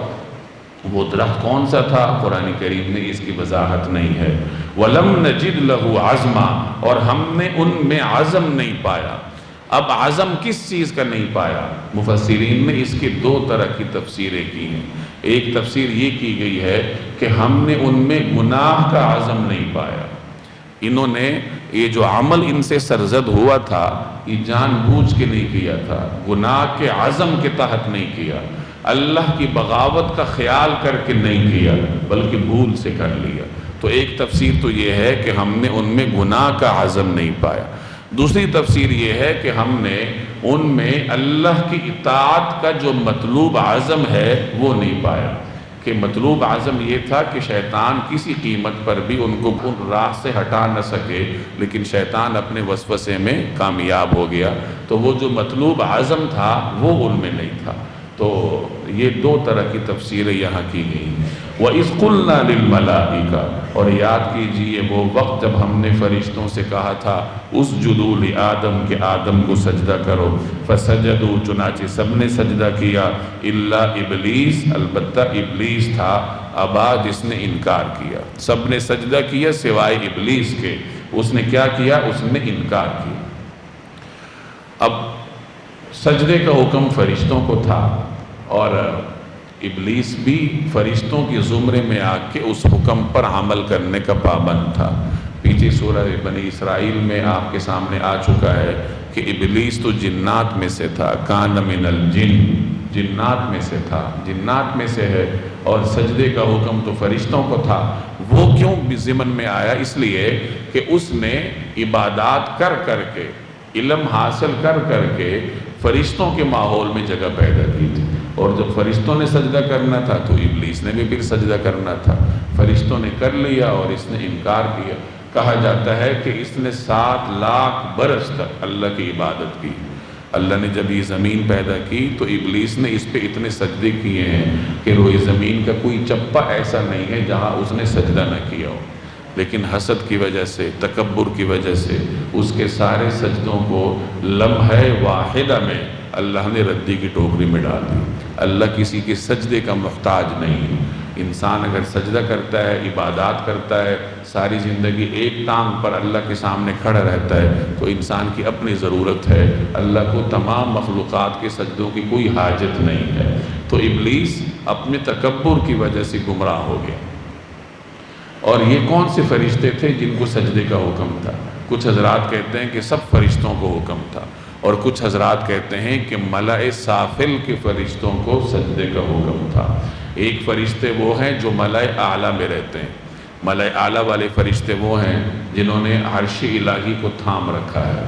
وہ درخت کون سا تھا؟ قرآن کریم نے اس کی وضاحت نہیں ہے. وَلَمْ نَجِدْ لَهُ عَزْمًا، اور ہم نے ان میں عزم نہیں پایا. اب عزم کس چیز کا نہیں پایا؟ مفسرین نے اس کی دو طرح کی تفسیریں کی ہیں. ایک تفسیر یہ کی گئی ہے کہ ہم نے ان میں گناہ کا عزم نہیں پایا. انہوں نے یہ جو عمل ان سے سرزد ہوا تھا یہ جان بوجھ کے نہیں کیا تھا، گناہ کے عزم کے تحت نہیں کیا، اللہ کی بغاوت کا خیال کر کے نہیں کیا، بلکہ بھول سے کر لیا. تو ایک تفسیر تو یہ ہے کہ ہم نے ان میں گناہ کا عزم نہیں پایا. دوسری تفسیر یہ ہے کہ ہم نے ان میں اللہ کی اطاعت کا جو مطلوب عزم ہے وہ نہیں پایا. کہ مطلوب عزم یہ تھا کہ شیطان کسی قیمت پر بھی ان کو ان راہ سے ہٹا نہ سکے، لیکن شیطان اپنے وسوسے میں کامیاب ہو گیا. تو وہ جو مطلوب عزم تھا وہ ان میں نہیں تھا. تو یہ دو طرح کی تفسیریں یہاں کی گئی. وَإِذْ قُلْنَا لِلْمَلَائِكَةِ، اور یاد کیجئے وہ وقت جب ہم نے فرشتوں سے کہا تھا اسجدوا لآدم کہ آدم کو سجدہ کرو. فسجدوا، چنانچہ سب نے سجدہ کیا، الا ابلیس، البتہ ابلیس تھا، ابا، جس نے انکار کیا. سب نے سجدہ کیا سوائے ابلیس کے. اس نے کیا کیا؟ اس نے انکار کیا. اب سجدے کا حکم فرشتوں کو تھا، اور ابلیس بھی فرشتوں کے زمرے میں آ کے اس حکم پر عمل کرنے کا پابند تھا. پیچھے سورہ بنی اسرائیل میں آپ کے سامنے آ چکا ہے کہ ابلیس تو جنات میں سے تھا، کان من الجن، جنات میں سے تھا، جنات میں سے ہے، اور سجدے کا حکم تو فرشتوں کو تھا. وہ کیوں ضمن میں آیا؟ اس لیے کہ اس نے عبادات کر کر کے، علم حاصل کر کر کے فرشتوں کے ماحول میں جگہ پیدا کی تھی. اور جب فرشتوں نے سجدہ کرنا تھا تو ابلیس نے بھی پھر سجدہ کرنا تھا. فرشتوں نے کر لیا اور اس نے انکار کیا. کہا جاتا ہے کہ اس نے 7 لاکھ برس تک اللہ کی عبادت کی. اللہ نے جب یہ زمین پیدا کی تو ابلیس نے اس پہ اتنے سجدے کیے ہیں کہ روئے زمین کا کوئی چپا ایسا نہیں ہے جہاں اس نے سجدہ نہ کیا ہو. لیکن حسد کی وجہ سے، تکبر کی وجہ سے اس کے سارے سجدوں کو لمحہ واحدہ میں اللہ نے ردی کی ٹوکری میں ڈال دی. اللہ کسی کے سجدے کا محتاج نہیں. انسان اگر سجدہ کرتا ہے، عبادات کرتا ہے، ساری زندگی ایک ٹانگ پر اللہ کے سامنے کھڑا رہتا ہے، تو انسان کی اپنی ضرورت ہے. اللہ کو تمام مخلوقات کے سجدوں کی کوئی حاجت نہیں ہے. تو ابلیس اپنے تکبر کی وجہ سے گمراہ ہو گیا۔ اور یہ کون سے فرشتے تھے جن کو سجدے کا حکم تھا؟ کچھ حضرات کہتے ہیں کہ سب فرشتوں کو حکم تھا، اور کچھ حضرات کہتے ہیں کہ ملائے سافل کے فرشتوں کو سجدے کا حکم تھا۔ ایک فرشتے وہ ہیں جو ملائے اعلیٰ میں رہتے ہیں۔ ملائے اعلیٰ والے فرشتے وہ ہیں جنہوں نے عرش الہی کو تھام رکھا ہے،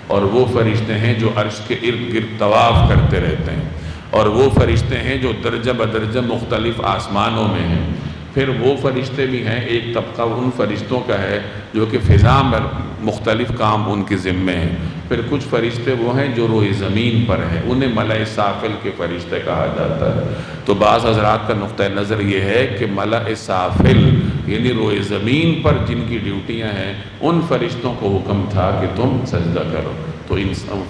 اور وہ فرشتے ہیں جو عرش کے ارد گرد طواف کرتے رہتے ہیں، اور وہ فرشتے ہیں جو درجہ بدرجہ مختلف آسمانوں میں ہیں۔ پھر وہ فرشتے بھی ہیں، ایک طبقہ ان فرشتوں کا ہے جو کہ فضا میں مختلف کام ان کے ذمے ہیں۔ پھر کچھ فرشتے وہ ہیں جو روئے زمین پر ہیں، انہیں ملائے سافل کے فرشتے کہا جاتا ہے۔ تو بعض حضرات کا نقطہ نظر یہ ہے کہ ملائے سافل یعنی روئے زمین پر جن کی ڈیوٹیاں ہیں، ان فرشتوں کو حکم تھا کہ تم سجدہ کرو۔ تو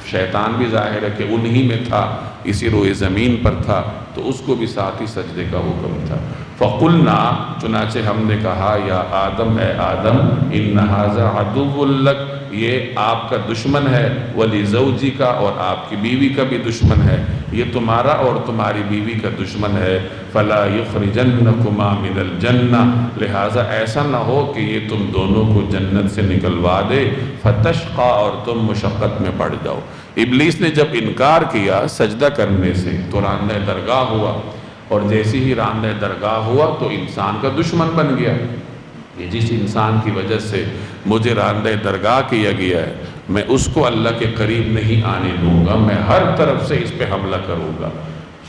شیطان بھی ظاہر ہے کہ انہی میں تھا، اسی روئے زمین پر تھا، تو اس کو بھی ساتھ ہی سجدے کا حکم تھا۔ فَقُلْنَا چنانچہ ہم نے کہا یا آدم اے آدم اِنَّ هَذَا عَدُوٌّ لَكَ یہ آپ کا دشمن ہے، وَلِزَوْجِكَ اور آپ کی بیوی کا بھی دشمن ہے، یہ تمہارا اور تمہاری بیوی کا دشمن ہے۔ فَلَا يُخْرِجَنَّكُمَا مِنَ الْجَنَّةِ لہٰذا ایسا نہ ہو کہ یہ تم دونوں کو جنت سے نکلوا دے، فَتَشْقَى اور تم مشقت میں پڑ جاؤ۔ ابلیس نے جب انکار کیا سجدہ کرنے سے تو راندہ درگاہ ہوا، اور جیسے ہی راندہ درگاہ ہوا تو انسان کا دشمن بن گیا۔ یہ جس انسان کی وجہ سے مجھے راندہ درگاہ کیا گیا ہے، میں اس کو اللہ کے قریب نہیں آنے دوں گا، میں ہر طرف سے اس پہ حملہ کروں گا۔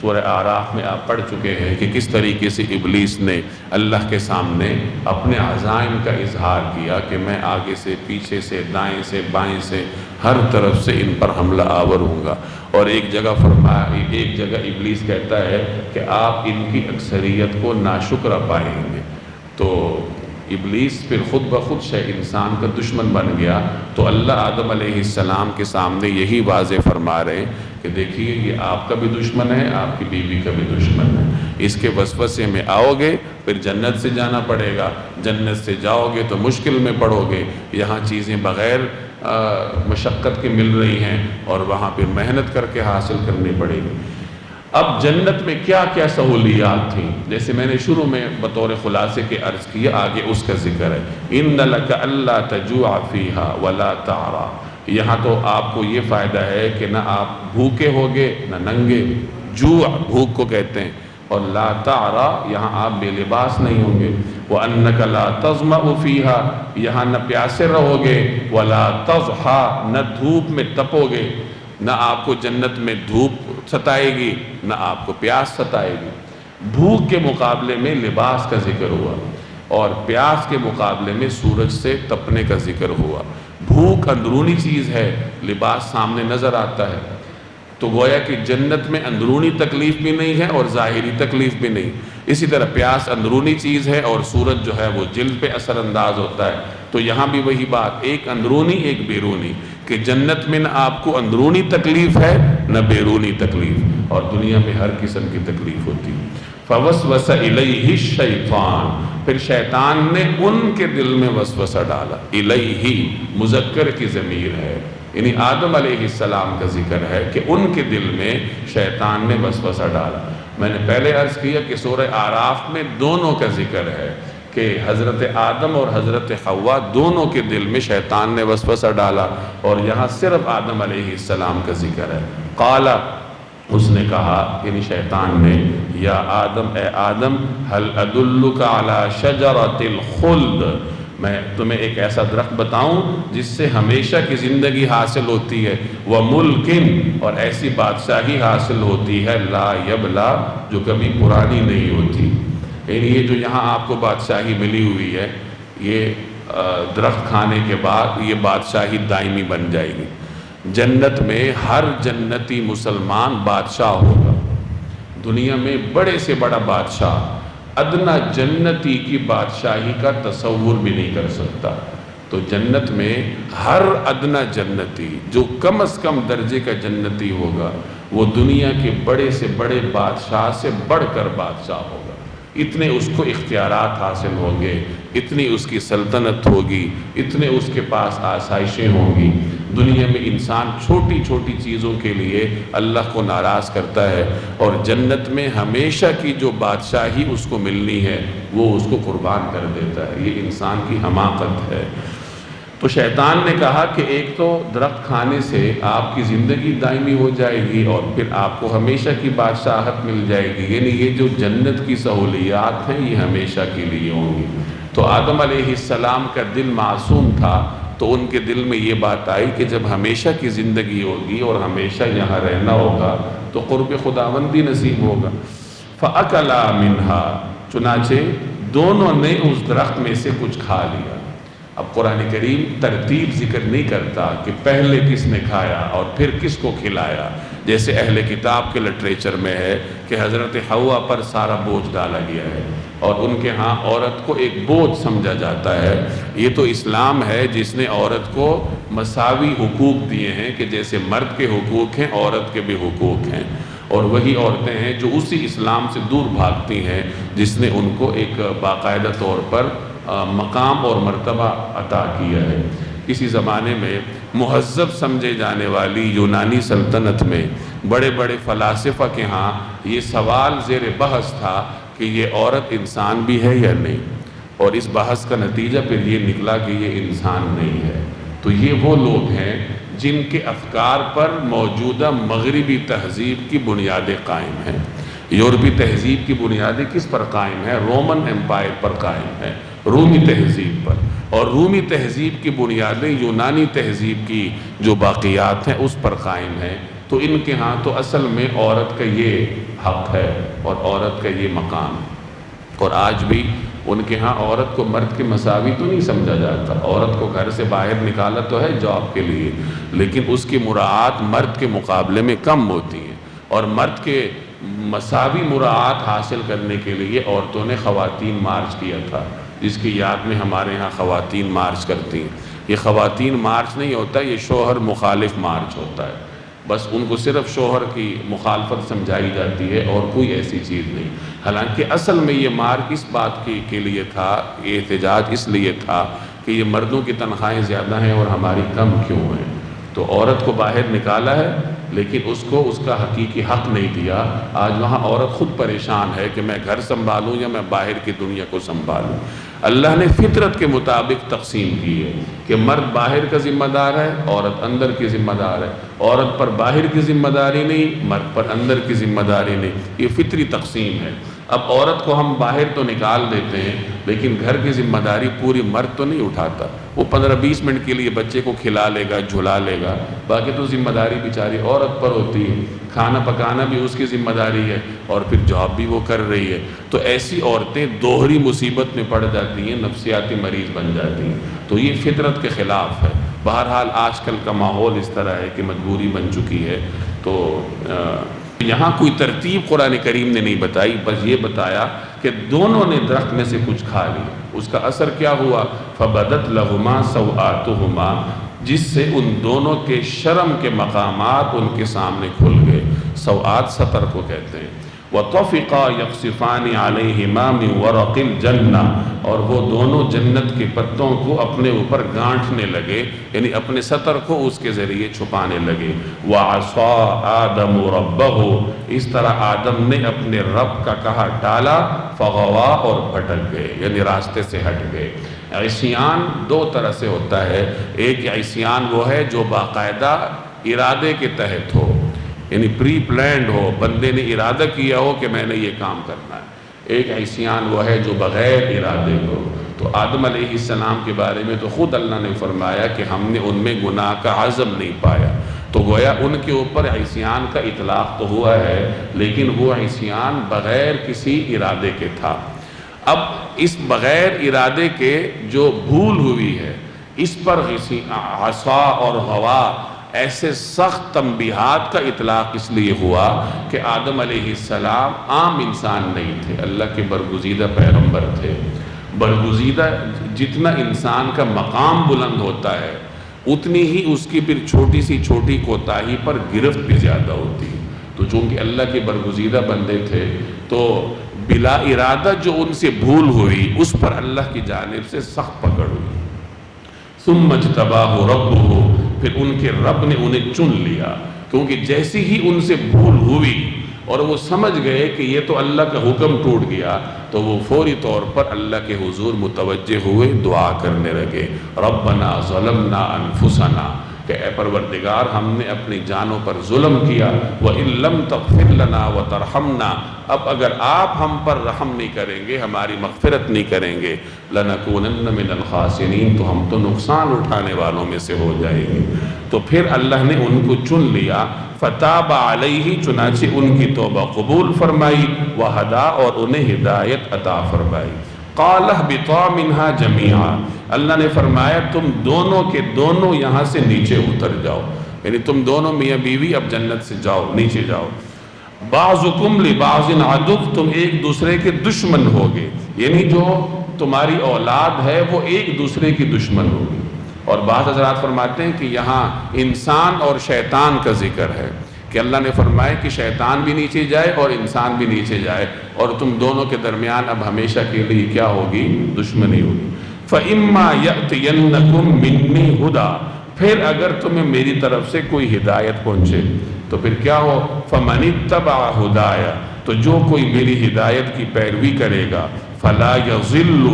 سورہ اعراف میں آپ پڑھ چکے ہیں کہ کس طریقے سے ابلیس نے اللہ کے سامنے اپنے عزائم کا اظہار کیا کہ میں آگے سے، پیچھے سے، دائیں سے، بائیں سے، ہر طرف سے ان پر حملہ آور ہوں گا۔ اور ایک جگہ ابلیس کہتا ہے کہ آپ ان کی اکثریت کو ناشکرہ پائیں گے۔ تو ابلیس پھر خود بخود انسان کا دشمن بن گیا۔ تو اللہ آدم علیہ السلام کے سامنے یہی واضح فرما رہے ہیں کہ دیکھیے یہ آپ کا بھی دشمن ہے، آپ کی بیوی کا بھی دشمن ہے، اس کے وسوسے میں آؤ گے پھر جنت سے جانا پڑے گا، جنت سے جاؤ گے تو مشکل میں پڑو گے، یہاں چیزیں بغیر مشقت کے مل رہی ہیں اور وہاں پہ محنت کر کے حاصل کرنی پڑے گی۔ اب جنت میں کیا کیا سہولیات تھیں، جیسے میں نے شروع میں بطور خلاصے کے عرض کیا، آگے اس کا ذکر ہے۔ إِنَّ لَكَ أَلَّا تَجُوعَ فِيهَا وَلَا تَعْرَىٰ یہاں تو آپ کو یہ فائدہ ہے کہ نہ آپ بھوکے ہوگے نہ ننگے، جوع بھوک کو کہتے ہیں، اور لا تعرى یہاں آپ بے لباس نہیں ہوں گے، وَأَنَّكَ لَا تَظْمَأُ فِيهَا یہاں نہ پیاسے رہو گے، وَلَا تَضْحَىٰ نہ دھوپ میں تپو گے، نہ آپ کو جنت میں دھوپ ستائے گی نہ آپ کو پیاس ستائے گی۔ بھوک کے مقابلے میں لباس کا ذکر ہوا، اور پیاس کے مقابلے میں سورج سے تپنے کا ذکر ہوا۔ بھوک اندرونی چیز ہے، لباس سامنے نظر آتا ہے، تو گویا کہ جنت میں اندرونی تکلیف بھی نہیں ہے اور ظاہری تکلیف بھی نہیں۔ اسی طرح پیاس اندرونی چیز ہے اور سورج جو ہے وہ جلد پہ اثر انداز ہوتا ہے۔ تو یہاں بھی وہی بات، ایک اندرونی ایک بیرونی، کہ جنت میں نہ آپ کو اندرونی تکلیف ہے نہ بیرونی تکلیف، اور دنیا میں ہر قسم کی تکلیف ہوتی ہے۔ فوسوس الیہ الشیطان پھر شیطان نے ان کے دل میں وسوسہ ڈالا۔ الیہ مذکر کی ضمیر ہے، یعنی آدم علیہ السلام کا ذکر ہے کہ ان کے دل میں شیطان نے وسوسہ ڈالا۔ میں نے پہلے عرض کیا کہ سورہ اعراف میں دونوں کا ذکر ہے کہ حضرت آدم اور حضرت حوا دونوں کے دل میں شیطان نے وسوسہ ڈالا، اور یہاں صرف آدم علیہ السلام کا ذکر ہے۔ قال اس نے کہا یعنی شیطان نے، یا آدم اے آدم هل ادلک علی شجرۃ الخلد میں تمہیں ایک ایسا درخت بتاؤں جس سے ہمیشہ کی زندگی حاصل ہوتی ہے، وَمُلْكٍ اور ایسی بادشاہی حاصل ہوتی ہے، لا یبلا جو کبھی پرانی نہیں ہوتی۔ یعنی یہ جو یہاں آپ کو بادشاہی ملی ہوئی ہے، یہ درخت کھانے کے بعد یہ بادشاہی دائمی بن جائے گی۔ جنت میں ہر جنتی مسلمان بادشاہ ہوگا۔ دنیا میں بڑے سے بڑا بادشاہ ادنا جنتی کی بادشاہی کا تصور بھی نہیں کر سکتا۔ تو جنت میں ہر ادنا جنتی جو کم از کم درجے کا جنتی ہوگا، وہ دنیا کے بڑے سے بڑے بادشاہ سے بڑھ کر بادشاہ ہوگا۔ اتنے اس کو اختیارات حاصل ہوں گے، اتنی اس کی سلطنت ہوگی، اتنے اس کے پاس آسائشیں ہوں گی۔ دنیا میں انسان چھوٹی چھوٹی چیزوں کے لیے اللہ کو ناراض کرتا ہے، اور جنت میں ہمیشہ کی جو بادشاہی اس کو ملنی ہے وہ اس کو قربان کر دیتا ہے۔ یہ انسان کی حماقت ہے۔ تو شیطان نے کہا کہ ایک تو درخت کھانے سے آپ کی زندگی دائمی ہو جائے گی، اور پھر آپ کو ہمیشہ کی بادشاہت مل جائے گی، یعنی یہ جو جنت کی سہولیات ہیں یہ ہمیشہ کے لیے ہوں گی۔ تو آدم علیہ السلام کا دل معصوم تھا، تو ان کے دل میں یہ بات آئی کہ جب ہمیشہ کی زندگی ہوگی اور ہمیشہ یہاں رہنا ہوگا تو قرب خداوندی نصیب ہوگا۔ فَأَكَلَا مِنْهَا، چنانچہ دونوں نے اس درخت میں سے کچھ کھا لیا۔ اب قرآن کریم ترتیب ذکر نہیں کرتا کہ پہلے کس نے کھایا اور پھر کس کو کھلایا، جیسے اہل کتاب کے لٹریچر میں ہے کہ حضرت حوا پر سارا بوجھ ڈالا گیا ہے، اور ان کے ہاں عورت کو ایک بوجھ سمجھا جاتا ہے۔ یہ تو اسلام ہے جس نے عورت کو مساوی حقوق دیے ہیں کہ جیسے مرد کے حقوق ہیں عورت کے بھی حقوق ہیں، اور وہی عورتیں ہیں جو اسی اسلام سے دور بھاگتی ہیں جس نے ان کو ایک باقاعدہ طور پر مقام اور مرتبہ عطا کیا ہے۔ کسی زمانے میں مہذب سمجھے جانے والی یونانی سلطنت میں بڑے بڑے فلاسفہ کے ہاں یہ سوال زیر بحث تھا کہ یہ عورت انسان بھی ہے یا نہیں، اور اس بحث کا نتیجہ پھر یہ نکلا کہ یہ انسان نہیں ہے۔ تو یہ وہ لوگ ہیں جن کے افکار پر موجودہ مغربی تہذیب کی بنیادیں قائم ہیں۔ یورپی تہذیب کی بنیادیں کس پر قائم ہیں؟ رومن امپائر پر قائم ہیں، رومی تہذیب پر، اور رومی تہذیب کی بنیادیں یونانی تہذیب کی جو باقیات ہیں اس پر قائم ہیں۔ تو ان کے ہاں تو اصل میں عورت کا یہ حق ہے اور عورت کا یہ مقام ہے، اور آج بھی ان کے ہاں عورت کو مرد کے مساوی تو نہیں سمجھا جاتا۔ عورت کو گھر سے باہر نکالا تو ہے جاب کے لیے، لیکن اس کی مراعات مرد کے مقابلے میں کم ہوتی ہیں، اور مرد کے مساوی مراعات حاصل کرنے کے لیے عورتوں نے خواتین مارچ کیا تھا، جس کی یاد میں ہمارے ہاں خواتین مارچ کرتی ہیں۔ یہ خواتین مارچ نہیں ہوتا، یہ شوہر مخالف مارچ ہوتا ہے، بس ان کو صرف شوہر کی مخالفت سمجھائی جاتی ہے اور کوئی ایسی چیز نہیں۔ حالانکہ اصل میں یہ مارچ اس بات کے لیے تھا، یہ احتجاج اس لیے تھا کہ یہ مردوں کی تنخواہیں زیادہ ہیں اور ہماری کم کیوں ہیں۔ تو عورت کو باہر نکالا ہے لیکن اس کو اس کا حقیقی حق نہیں دیا۔ آج وہاں عورت خود پریشان ہے کہ میں گھر سنبھالوں یا میں باہر کی دنیا کو سنبھالوں۔ اللہ نے فطرت کے مطابق تقسیم کی ہے کہ مرد باہر کا ذمہ دار ہے، عورت اندر کی ذمہ دار ہے۔ عورت پر باہر کی ذمہ داری نہیں، مرد پر اندر کی ذمہ داری نہیں، یہ فطری تقسیم ہے۔ اب عورت کو ہم باہر تو نکال دیتے ہیں لیکن گھر کی ذمہ داری پوری مرد تو نہیں اٹھاتا۔ وہ 15-20 منٹ کے لیے بچے کو کھلا لے گا، جھلا لے گا، باقی تو ذمہ داری بیچاری عورت پر ہوتی ہے۔ کھانا پکانا بھی اس کی ذمہ داری ہے اور پھر جاب بھی وہ کر رہی ہے۔ تو ایسی عورتیں دوہری مصیبت میں پڑ جاتی ہیں، نفسیاتی مریض بن جاتی ہیں۔ تو یہ فطرت کے خلاف ہے۔ بہرحال آج کل کا ماحول اس طرح ہے کہ مجبوری بن چکی ہے۔ تو یہاں کوئی ترتیب قرآن کریم نے نہیں بتائی، بس یہ بتایا کہ دونوں نے درخت میں سے کچھ کھا لیا۔ اس کا اثر کیا ہوا؟ فَبَدَتْ لَهُمَا سَوْآتُهُمَا، جس سے ان دونوں کے شرم کے مقامات ان کے سامنے کھل گئے۔ سوآت سطر کو کہتے ہیں۔ وَطَفِقَا يَقْصِفَانِ عَلَيْهِمَا مِنْ وَرَقِ الْجَنَّةِ، اور وہ دونوں جنت کے پتوں کو اپنے اوپر گانٹھنے لگے، یعنی اپنے سطر کو اس کے ذریعے چھپانے لگے۔ وَعَصَىٰ آدَمُ رَبَّهُ، اس طرح آدم نے اپنے رب کا کہا ٹالا، فَغَوَا، اور بھٹک گئے، یعنی راستے سے ہٹ گئے۔ عصیان دو طرح سے ہوتا ہے، ایک عصیان وہ ہے جو باقاعدہ ارادے کے تحت ہو، یعنی پری پلانڈ ہو، بندے نے ارادہ کیا ہو کہ میں نے یہ کام کرنا ہے۔ ایک عصیان وہ ہے جو بغیر ارادے ہو۔ تو آدم علیہ السلام کے بارے میں تو خود اللہ نے فرمایا کہ ہم نے ان میں گناہ کا عزم نہیں پایا، تو گویا ان کے اوپر عصیان کا اطلاق تو ہوا ہے لیکن وہ عصیان بغیر کسی ارادے کے تھا۔ اب اس بغیر ارادے کے جو بھول ہوئی ہے اس پر عصا اور غوا ایسے سخت تنبیہات کا اطلاق اس لیے ہوا کہ آدم علیہ السلام عام انسان نہیں تھے، اللہ کے برگزیدہ پیغمبر تھے۔ برگزیدہ جتنا انسان کا مقام بلند ہوتا ہے اتنی ہی اس کی پھر چھوٹی سی چھوٹی کوتاہی پر گرفت بھی زیادہ ہوتی ہے۔ تو چونکہ اللہ کے برگزیدہ بندے تھے تو بلا ارادہ جو ان سے بھول ہوئی اس پر اللہ کی جانب سے سخت پکڑ ہوئی۔ ثم اجتباہ ربہ، پھر ان کے رب نے انہیں چن لیا، کیونکہ جیسی ہی ان سے بھول ہوئی اور وہ سمجھ گئے کہ یہ تو اللہ کا حکم ٹوٹ گیا، تو وہ فوری طور پر اللہ کے حضور متوجہ ہوئے، دعا کرنے لگے، ربنا ظلمنا انفسنا، کہ اے پروردگار ہم نے اپنی جانوں پر ظلم کیا، وَإِن لَمْ تَغْفِرْ لَنَا وَتَرْحَمْنَا، اب اگر آپ ہم پر رحم نہیں کریں گے، ہماری مغفرت نہیں کریں گے، لَنَكُونَنَّ مِنَ الْخَاسِرِينَ، تو ہم تو نقصان اٹھانے والوں میں سے ہو جائیں گے۔ تو پھر اللہ نے ان کو چن لیا، فَتَابَ عَلَيْهِ، چنانچہ ان کی توبہ قبول فرمائی، وَهَدَا، اور انہیں ہدایت عطا فرمائی۔ قَالَ اهْبِطَا مِنْهَا جَمِيعًا، اللہ نے فرمایا تم دونوں کے دونوں یہاں سے نیچے اتر جاؤ، یعنی تم دونوں میاں بیوی اب جنت سے جاؤ، نیچے جاؤ۔ بعضکم لبعض عدو، تم ایک دوسرے کے دشمن ہوگے، یعنی جو تمہاری اولاد ہے وہ ایک دوسرے کی دشمن ہوگی۔ اور بعض حضرات فرماتے ہیں کہ یہاں انسان اور شیطان کا ذکر ہے، کہ اللہ نے فرمایا کہ شیطان بھی نیچے جائے اور انسان بھی نیچے جائے، اور تم دونوں کے درمیان اب ہمیشہ کے لیے کیا ہوگی؟ دشمنی ہوگی۔ فَإِمَّا يَأْتِيَنَّكُم مِّنِّي هُدًى، پھر اگر تمہیں میری طرف سے کوئی ہدایت پہنچے تو پھر کیا ہو؟ فَمَنِ اتَّبَعَ هُدَايَ، تو جو کوئی میری ہدایت کی پیروی کرے گا، فَلَا يَضِلُّ،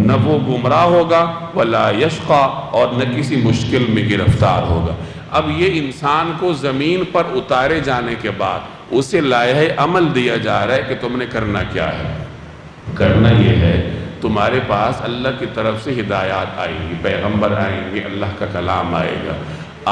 نہ وہ گمراہ ہوگا، وَلَا يَشْقَى، اور نہ کسی مشکل میں گرفتار ہوگا۔ اب یہ انسان کو زمین پر اتارے جانے کے بعد اسے لائحہ عمل دیا جا رہا ہے کہ تم نے کرنا کیا ہے۔ کرنا یہ ہے تمہارے پاس اللہ کی طرف سے ہدایات آئیں گی، پیغمبر آئیں گے، اللہ کا کلام آئے گا،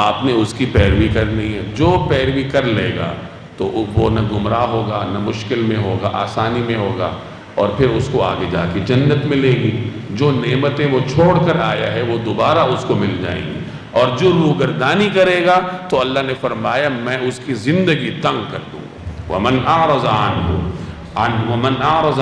آپ نے اس کی پیروی کرنی ہے۔ جو پیروی کر لے گا تو وہ نہ گمراہ ہوگا، نہ مشکل میں ہوگا، آسانی میں ہوگا، اور پھر اس کو آگے جا کے جنت ملے گی۔ جو نعمتیں وہ چھوڑ کر آیا ہے وہ دوبارہ اس کو مل جائیں گی، اور جو روگردانی کرے گا تو اللہ نے فرمایا میں اس کی زندگی تنگ کر دوں گا۔ وَمَنْ أَعْرَضَ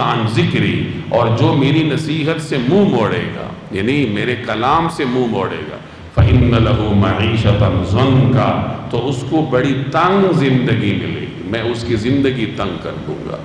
عَنْ ذِكْرِي، اور جو میری نصیحت سے منہ موڑے گا، یعنی میرے کلام سے منہ موڑے گا، فَإِنَّ لَهُ مَعِيشَةً ضَنْكَ، تو اس کو بڑی تنگ زندگی ملے گی، میں اس کی زندگی تنگ کر دوں گا۔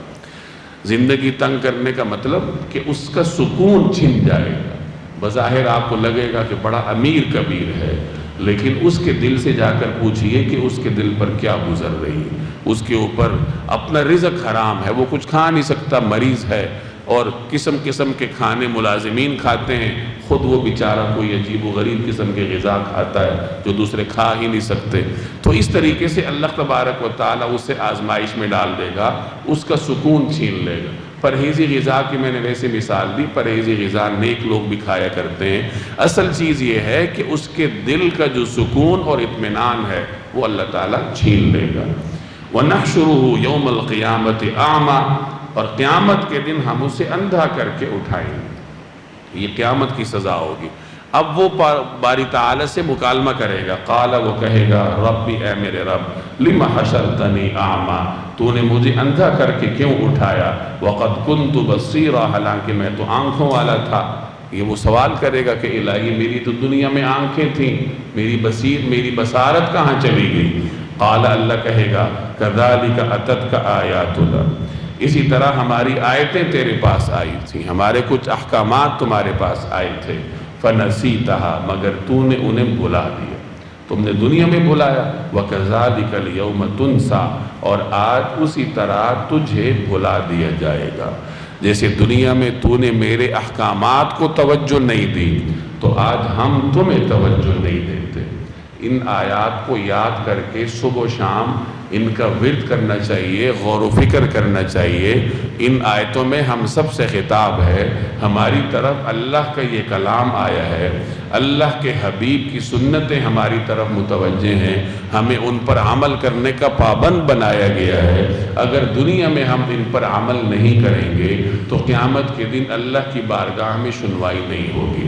زندگی تنگ کرنے کا مطلب کہ اس کا سکون چھن جائے گا۔ بظاہر آپ کو لگے گا کہ بڑا امیر کبیر ہے، لیکن اس کے دل سے جا کر پوچھئے کہ اس کے دل پر کیا گزر رہی ہے۔ اس کے اوپر اپنا رزق حرام ہے، وہ کچھ کھا نہیں سکتا، مریض ہے، اور قسم قسم کے کھانے ملازمین کھاتے ہیں، خود وہ بیچارہ کوئی عجیب و غریب قسم کے غذا کھاتا ہے جو دوسرے کھا ہی نہیں سکتے۔ تو اس طریقے سے اللہ تبارک و تعالیٰ اسے آزمائش میں ڈال دے گا، اس کا سکون چھین لے گا۔ پرہیزی غذا کی میں نے ویسے مثال دی، پرہیزی غذا نیک لوگ بھی کھایا کرتے ہیں۔ اصل چیز یہ ہے کہ اس کے دل کا جو سکون اور اطمینان ہے وہ اللہ تعالیٰ چھین لے گا۔ وَنَحْشُرُهُ يَوْمَ الْقِيَامَةِ أَعْمَى، اور قیامت کے دن ہم اسے اندھا کر کے اٹھائیں گے۔ یہ قیامت کی سزا ہوگی۔ اب وہ باری تعالیٰ سے مکالمہ کرے گا، قال، وہ کہے گا، ربی، اے میرے رب، لم حشرتنی اعمی، تو نے مجھے اندھا کر کے کیوں اٹھایا، وقد كنت بصیرا، حالانکہ میں تو آنکھوں والا تھا۔ یہ وہ سوال کرے گا کہ الہی میری تو دنیا میں آنکھیں تھیں، میری بصارت کہاں چلی گئی؟ قال، اللہ کہے گا، کذالک اتتک آیاتنا، اسی طرح ہماری آیتیں تیرے پاس آئی تھیں، ہمارے کچھ احکامات تمہارے پاس آئے تھے، فنسیتہا، مگر تو نے انہیں بھلا دیا، تم نے دنیا میں بھلایا، وَكَذَلِكَ الْيَوْمَ تُنْسَى، اور آج اسی طرح تجھے بھلا دیا جائے گا۔ جیسے دنیا میں تو نے میرے احکامات کو توجہ نہیں دی، تو آج ہم تمہیں توجہ نہیں دیتے۔ ان آیات کو یاد کر کے صبح و شام ان کا ورد کرنا چاہیے، غور و فکر کرنا چاہیے۔ ان آیتوں میں ہم سب سے خطاب ہے، ہماری طرف اللہ کا یہ کلام آیا ہے، اللہ کے حبیب کی سنتیں ہماری طرف متوجہ ہیں، ہمیں ان پر عمل کرنے کا پابند بنایا گیا ہے۔ اگر دنیا میں ہم ان پر عمل نہیں کریں گے تو قیامت کے دن اللہ کی بارگاہ میں سنوائی نہیں ہوگی۔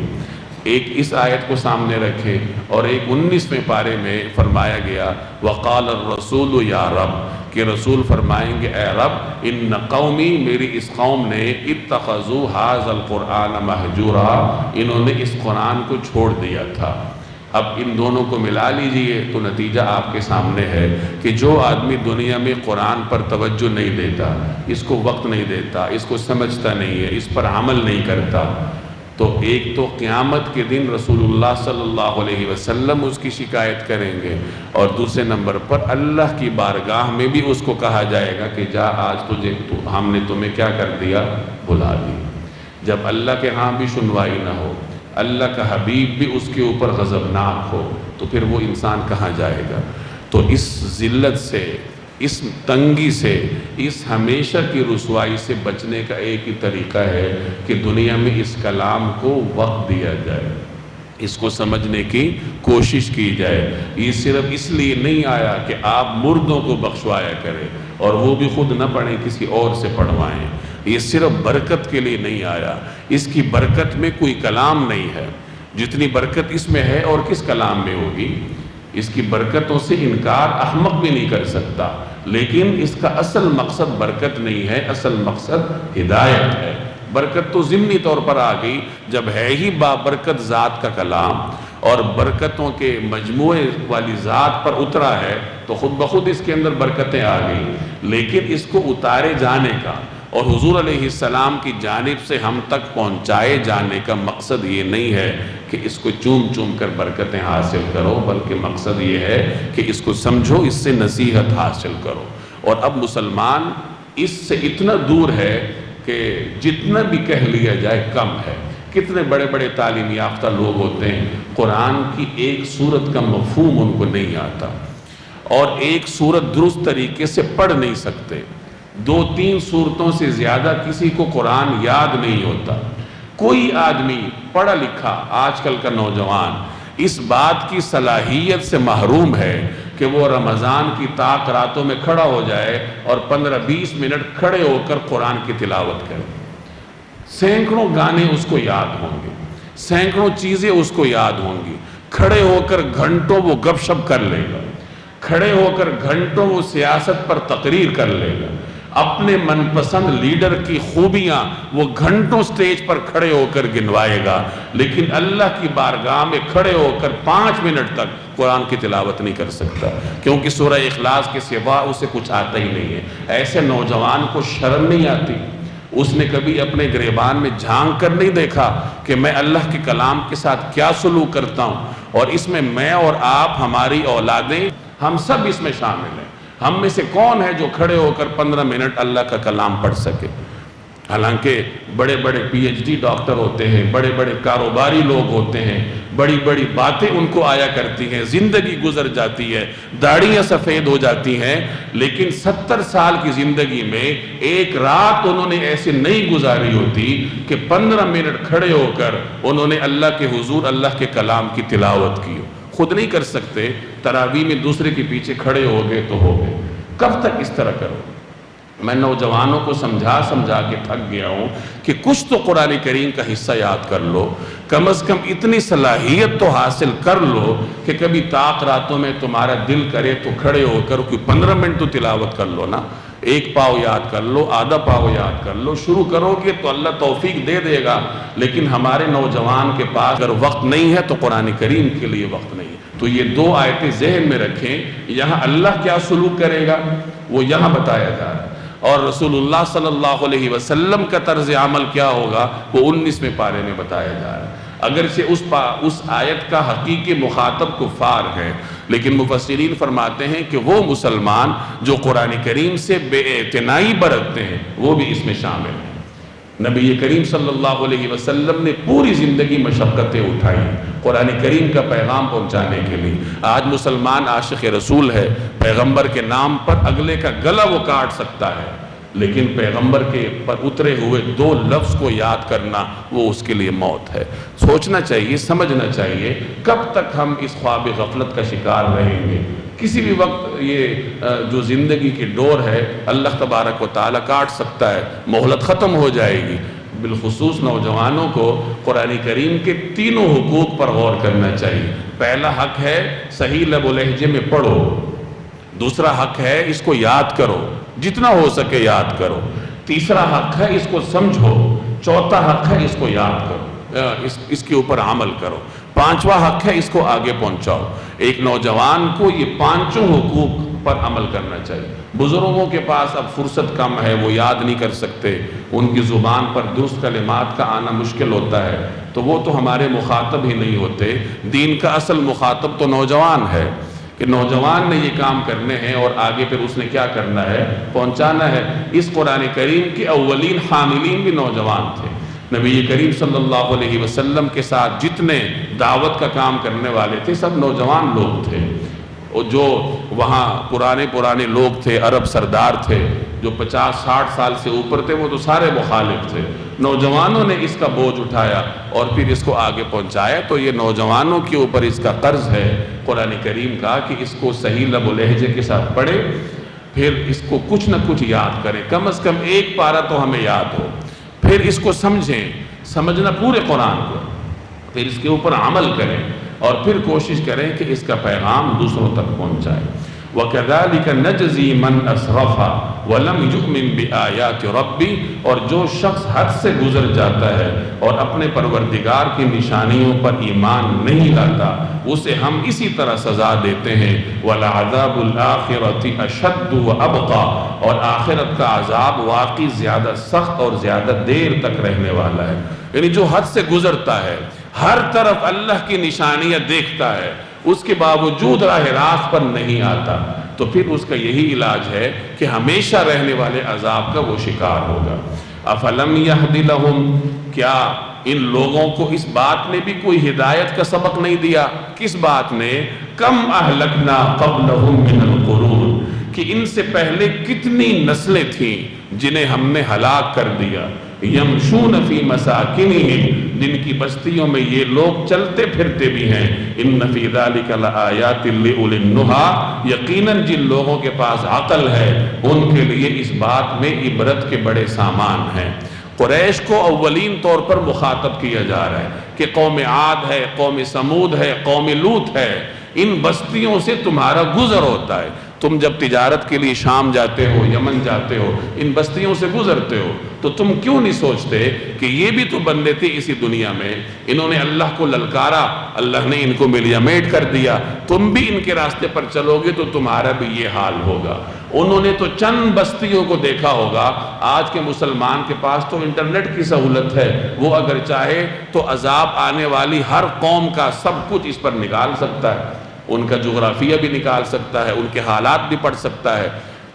ایک اس آیت کو سامنے رکھے، اور ایک 19ویں پارے میں فرمایا گیا، وقال الرسول یا رب، کہ رسول فرمائیں گے، اے رب، ان قومی، میری اس قوم نے، اتخذوا ھذا القرآن مہجورا، انہوں نے اس قرآن کو چھوڑ دیا تھا۔ اب ان دونوں کو ملا لیجئے تو نتیجہ آپ کے سامنے ہے کہ جو آدمی دنیا میں قرآن پر توجہ نہیں دیتا، اس کو وقت نہیں دیتا، اس کو سمجھتا نہیں ہے، اس پر عمل نہیں کرتا، تو ایک تو قیامت کے دن رسول اللہ صلی اللہ علیہ وسلم اس کی شکایت کریں گے، اور دوسرے نمبر پر اللہ کی بارگاہ میں بھی اس کو کہا جائے گا کہ جا آج ہم نے تمہیں کیا کر دیا، بھلا دی۔ جب اللہ کے ہاں بھی سنوائی نہ ہو، اللہ کا حبیب بھی اس کے اوپر غضبناک ہو، تو پھر وہ انسان کہاں جائے گا؟ تو اس ذلت سے، اس تنگی سے، اس ہمیشہ کی رسوائی سے بچنے کا ایک ہی طریقہ ہے کہ دنیا میں اس کلام کو وقت دیا جائے، اس کو سمجھنے کی کوشش کی جائے۔ یہ صرف اس لیے نہیں آیا کہ آپ مردوں کو بخشوایا کریں اور وہ بھی خود نہ پڑھیں، کسی اور سے پڑھوائیں۔ یہ صرف برکت کے لیے نہیں آیا، اس کی برکت میں کوئی کلام نہیں ہے جتنی برکت اس میں ہے، اور کس کلام میں ہوگی؟ اس کی برکتوں سے انکار احمق بھی نہیں کر سکتا، لیکن اس کا اصل مقصد برکت نہیں ہے، اصل مقصد ہدایت ہے۔ برکت تو ضمنی طور پر آ گئی جب ہے ہی بابرکت ذات کا کلام اور برکتوں کے مجموعے والی ذات پر اترا ہے، تو خود بخود اس کے اندر برکتیں آ گئی، لیکن اس کو اتارے جانے کا اور حضور علیہ السلام کی جانب سے ہم تک پہنچائے جانے کا مقصد یہ نہیں ہے کہ اس کو چوم چوم کر برکتیں حاصل کرو، بلکہ مقصد یہ ہے کہ اس کو سمجھو، اس سے نصیحت حاصل کرو۔ اور اب مسلمان اس سے اتنا دور ہے کہ جتنا بھی کہہ لیا جائے کم ہے۔ کتنے بڑے بڑے تعلیم یافتہ لوگ ہوتے ہیں، قرآن کی ایک سورت کا مفہوم ان کو نہیں آتا، اور ایک سورت درست طریقے سے پڑھ نہیں سکتے، 2-3 سورتوں سے زیادہ کسی کو قرآن یاد نہیں ہوتا۔ کوئی آدمی پڑھا لکھا آج کل کا نوجوان اس بات کی صلاحیت سے محروم ہے کہ وہ رمضان کی طاق راتوں میں کھڑا ہو جائے اور 15-20 منٹ کھڑے ہو کر قرآن کی تلاوت کرے۔ سینکڑوں گانے اس کو یاد ہوں گے، سینکڑوں چیزیں اس کو یاد ہوں گی، کھڑے ہو کر گھنٹوں وہ گپ شپ کر لے گا، کھڑے ہو کر گھنٹوں وہ سیاست پر تقریر کر لے گا، اپنے من پسند لیڈر کی خوبیاں وہ گھنٹوں سٹیج پر کھڑے ہو کر گنوائے گا، لیکن اللہ کی بارگاہ میں کھڑے ہو کر 5 منٹ تک قرآن کی تلاوت نہیں کر سکتا، کیونکہ سورہ اخلاص کے سوا اسے کچھ آتا ہی نہیں ہے۔ ایسے نوجوان کو شرم نہیں آتی؟ اس نے کبھی اپنے گریبان میں جھانک کر نہیں دیکھا کہ میں اللہ کے کلام کے ساتھ کیا سلوک کرتا ہوں، اور اس میں میں اور آپ، ہماری اولادیں، ہم سب اس میں شامل ہیں۔ ہم میں سے کون ہے جو کھڑے ہو کر 15 منٹ اللہ کا کلام پڑھ سکے؟ حالانکہ بڑے بڑے پی ایچ ڈی ڈاکٹر ہوتے ہیں، بڑے بڑے کاروباری لوگ ہوتے ہیں، بڑی بڑی باتیں ان کو آیا کرتی ہیں، زندگی گزر جاتی ہے، داڑیاں سفید ہو جاتی ہیں، لیکن 70 سال کی زندگی میں ایک رات انہوں نے ایسے نہیں گزاری ہوتی کہ 15 منٹ کھڑے ہو کر انہوں نے اللہ کے حضور اللہ کے کلام کی تلاوت کی ہو۔ خود نہیں کر سکتے، تراویح میں دوسرے کے پیچھے کھڑے ہو گئے تو ہو گئے۔ کب تک اس طرح کرو؟ میں نوجوانوں کو سمجھا کے تھک گیا ہوں کہ کچھ تو قرآن کریم کا حصہ یاد کر لو، کم از کم اتنی صلاحیت تو حاصل کر لو کہ کبھی طاق راتوں میں تمہارا دل کرے تو کھڑے ہو کر کوئی 15 منٹ تو تلاوت کر لو نا، 1 پاؤ یاد کر لو، آدھا پاؤ یاد کر لو، شروع کرو گے تو اللہ توفیق دے دے گا۔ لیکن ہمارے نوجوان کے پاس اگر وقت نہیں ہے تو قرآن کریم کے لیے وقت نہیں ہے۔ تو یہ 2 آیتیں ذہن میں رکھیں، یہاں اللہ کیا سلوک کرے گا وہ یہاں بتایا جا رہا ہے، اور رسول اللہ صلی اللہ علیہ وسلم کا طرز عمل کیا ہوگا وہ 19ویں پارے میں بتایا جا رہا ہے۔ اگرچہ اس آیت کا حقیقی مخاطب کفار ہے، لیکن مفسرین فرماتے ہیں کہ وہ مسلمان جو قرآن کریم سے بے اعتنائی برتتے ہیں وہ بھی اس میں شامل ہیں۔ نبی کریم صلی اللہ علیہ وسلم نے پوری زندگی مشقتیں اٹھائی قرآن کریم کا پیغام پہنچانے کے لیے۔ آج مسلمان عاشق رسول ہے، پیغمبر کے نام پر اگلے کا گلا وہ کاٹ سکتا ہے، لیکن پیغمبر کے پر اترے ہوئے 2 لفظ کو یاد کرنا وہ اس کے لیے موت ہے۔ سوچنا چاہیے، سمجھنا چاہیے، کب تک ہم اس خواب غفلت کا شکار رہیں گے؟ کسی بھی وقت یہ جو زندگی کی ڈور ہے اللہ تبارک و تعالیٰ کاٹ سکتا ہے، مہلت ختم ہو جائے گی۔ بالخصوص نوجوانوں کو قرآن کریم کے 3 حقوق پر غور کرنا چاہیے۔ پہلا حق ہے صحیح لب و لہجے میں پڑھو، دوسرا حق ہے اس کو یاد کرو، جتنا ہو سکے یاد کرو، تیسرا حق ہے اس کو سمجھو، چوتھا حق ہے اس کو یاد کرو، اس کے اوپر عمل کرو۔ پانچواں حق ہے، اس کو آگے پہنچاؤ۔ ایک نوجوان کو یہ پانچوں حقوق پر عمل کرنا چاہیے۔ بزرگوں کے پاس اب فرصت کم ہے، وہ یاد نہیں کر سکتے، ان کی زبان پر درست کلمات کا آنا مشکل ہوتا ہے، تو وہ تو ہمارے مخاطب ہی نہیں ہوتے۔ دین کا اصل مخاطب تو نوجوان ہے، کہ نوجوان نے یہ کام کرنے ہیں اور آگے پھر اس نے کیا کرنا ہے، پہنچانا ہے۔ اس قرآن کریم کے اولین حاملین بھی نوجوان تھے۔ نبی کریم صلی اللہ علیہ وسلم کے ساتھ جتنے دعوت کا کام کرنے والے تھے سب نوجوان لوگ تھے، اور جو وہاں پرانے لوگ تھے، عرب سردار تھے جو 50-60 سال سے اوپر تھے، وہ تو سارے مخالف تھے۔ نوجوانوں نے اس کا بوجھ اٹھایا اور پھر اس کو آگے پہنچایا، تو یہ نوجوانوں کے اوپر اس کا قرض ہے قرآن کریم کا کہ اس کو صحیح لب و لہجے کے ساتھ پڑھے، پھر اس کو کچھ نہ کچھ یاد کریں، کم از کم ایک پارہ تو ہمیں یاد ہو، پھر اس کو سمجھنا پورے قرآن کو، پھر اس کے اوپر عمل کریں اور پھر کوشش کریں کہ اس کا پیغام دوسروں تک پہنچائے۔ وَكَذَلِكَ نَجْزِي مَنْ أَسْرَفَ وَلَمْ يُؤْمِنْ بِآيَاتِ رَبِّهِ، اور جو شخص حد سے گزر جاتا ہے اور اپنے پروردگار کی نشانیوں پر ایمان نہیں لاتا، اسے ہم اسی طرح سزا دیتے ہیں۔ وَلَعَذَابُ الْآخِرَةِ أَشَدُّ وَأَبْقَى، اور آخرت کا عذاب واقعی زیادہ سخت اور زیادہ دیر تک رہنے والا ہے۔ یعنی جو حد سے گزرتا ہے، ہر طرف اللہ کی نشانیاں دیکھتا ہے، اس کے باوجود راہ راست پر نہیں آتا، تو پھر اس کا یہی علاج ہے کہ ہمیشہ رہنے والے عذاب کا وہ شکار ہوگا۔ افلم یہد لہم، کیا ان لوگوں کو اس بات نے بھی کوئی ہدایت کا سبق نہیں دیا؟ کس بات نے؟ کم اہلکنا قبلہم من القرون، کہ ان سے پہلے کتنی نسلیں تھیں جنہیں ہم نے ہلاک کر دیا۔ یمشون فی مساکنہم، جن کی بستیوں میں یہ لوگ چلتے پھرتے بھی ہیں۔ ان فی ذلک لآیات لأولی النہی، یقیناً جن لوگوں کے پاس عقل ہے ان کے لیے اس بات میں عبرت کے بڑے سامان ہیں۔ قریش کو اولین طور پر مخاطب کیا جا رہا ہے کہ قوم عاد ہے، قوم سمود ہے، قوم لوط ہے، ان بستیوں سے تمہارا گزر ہوتا ہے۔ تم جب تجارت کے لیے شام جاتے ہو، یمن جاتے ہو، ان بستیوں سے گزرتے ہو، تو تم کیوں نہیں سوچتے کہ یہ بھی تو بندے تھے اسی دنیا میں، انہوں نے اللہ کو للکارا، اللہ نے ان کو ملیا میٹ کر دیا، تم بھی ان کے راستے پر چلو گے تو تمہارا بھی یہ حال ہوگا۔ انہوں نے تو چند بستیوں کو دیکھا ہوگا، آج کے مسلمان کے پاس تو انٹرنیٹ کی سہولت ہے، وہ اگر چاہے تو عذاب آنے والی ہر قوم کا سب کچھ اس پر نکال سکتا ہے، ان کا جغرافیہ بھی نکال سکتا ہے، ان کے حالات بھی پڑھ سکتا ہے۔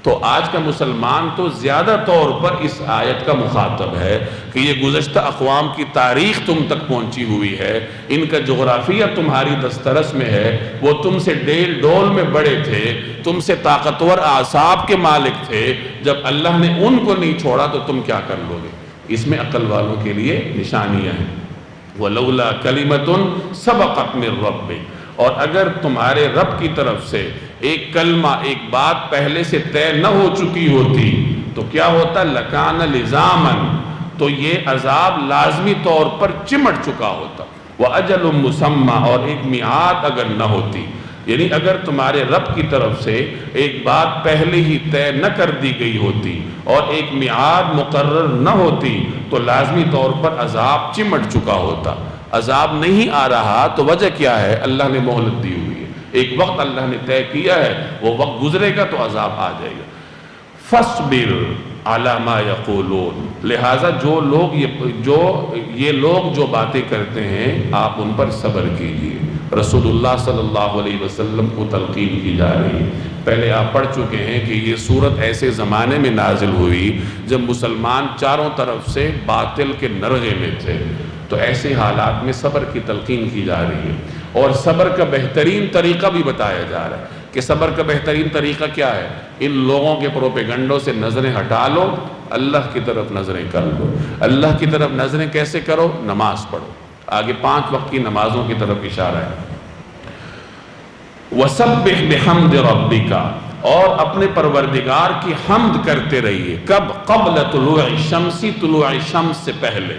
تو آج کا مسلمان تو زیادہ طور پر اس آیت کا مخاطب ہے کہ یہ گزشتہ اقوام کی تاریخ تم تک پہنچی ہوئی ہے، ان کا جغرافیہ تمہاری دسترس میں ہے، وہ تم سے ڈیل ڈول میں بڑے تھے، تم سے طاقتور اعصاب کے مالک تھے، جب اللہ نے ان کو نہیں چھوڑا تو تم کیا کر لو گے؟ اس میں عقل والوں کے لیے نشانیاں ہیں۔ وَلَوْلَا كَلِمَةٌ سَبَقَتْ مِن رَبِّكَ، اور اگر تمہارے رب کی طرف سے ایک کلمہ، ایک بات پہلے سے طے نہ ہو چکی ہوتی تو کیا ہوتا؟ لَكَانَ لِزَامًا، تو یہ عذاب لازمی طور پر چمٹ چکا ہوتا۔ وَأَجَلٌ مُّسَمًّى، اور ایک میعاد اگر نہ ہوتی، یعنی اگر تمہارے رب کی طرف سے ایک بات پہلے ہی طے نہ کر دی گئی ہوتی اور ایک میعاد مقرر نہ ہوتی تو لازمی طور پر عذاب چمٹ چکا ہوتا۔ عذاب نہیں آ رہا تو وجہ کیا ہے؟ اللہ نے مہلت دی ہوئی ہے، ایک وقت اللہ نے طے کیا ہے، وہ وقت گزرے گا تو عذاب آ جائے گا۔ فَاصْبِرْ عَلَى مَا يَقُولُونَ، لہٰذا یہ لوگ جو باتیں کرتے ہیں آپ ان پر صبر کیجئے۔ رسول اللہ صلی اللہ علیہ وسلم کو تلقین کی جا رہی ہے۔ پہلے آپ پڑھ چکے ہیں کہ یہ صورت ایسے زمانے میں نازل ہوئی جب مسلمان چاروں طرف سے باطل کے نرغے میں تھے، تو ایسے حالات میں صبر کی تلقین کی جا رہی ہے، اور صبر کا بہترین طریقہ بھی بتایا جا رہا ہے کہ صبر کا بہترین طریقہ کیا ہے؟ ان لوگوں کے پروپیگنڈوں سے نظریں ہٹا لو، اللہ کی طرف نظریں کر لو۔ اللہ کی طرف نظریں کیسے کرو؟ نماز پڑھو۔ آگے 5 وقت کی نمازوں کی طرف اشارہ ہے۔ وَسَبِّحْ بِحَمْدِ رَبِّكَ، اور اپنے پروردگار کی حمد کرتے رہیے۔ کب؟ قبل طلوع الشمس، طلوع شمس سے پہلے،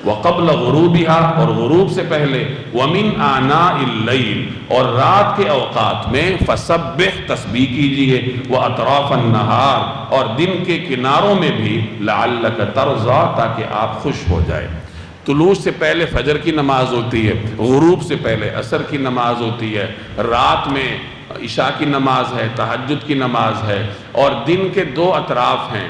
وقبل غروبها، اور غروب سے پہلے، ومن آناء اللیل، اور رات کے اوقات میں، فسبح، تسبیح کیجئے، واطراف النہار، اور دن کے کناروں میں بھی، لعلک ترضی، تاکہ آپ خوش ہو جائے۔ طلوع سے پہلے فجر کی نماز ہوتی ہے، غروب سے پہلے عصر کی نماز ہوتی ہے، رات میں عشاء کی نماز ہے، تہجد کی نماز ہے، اور دن کے دو اطراف ہیں۔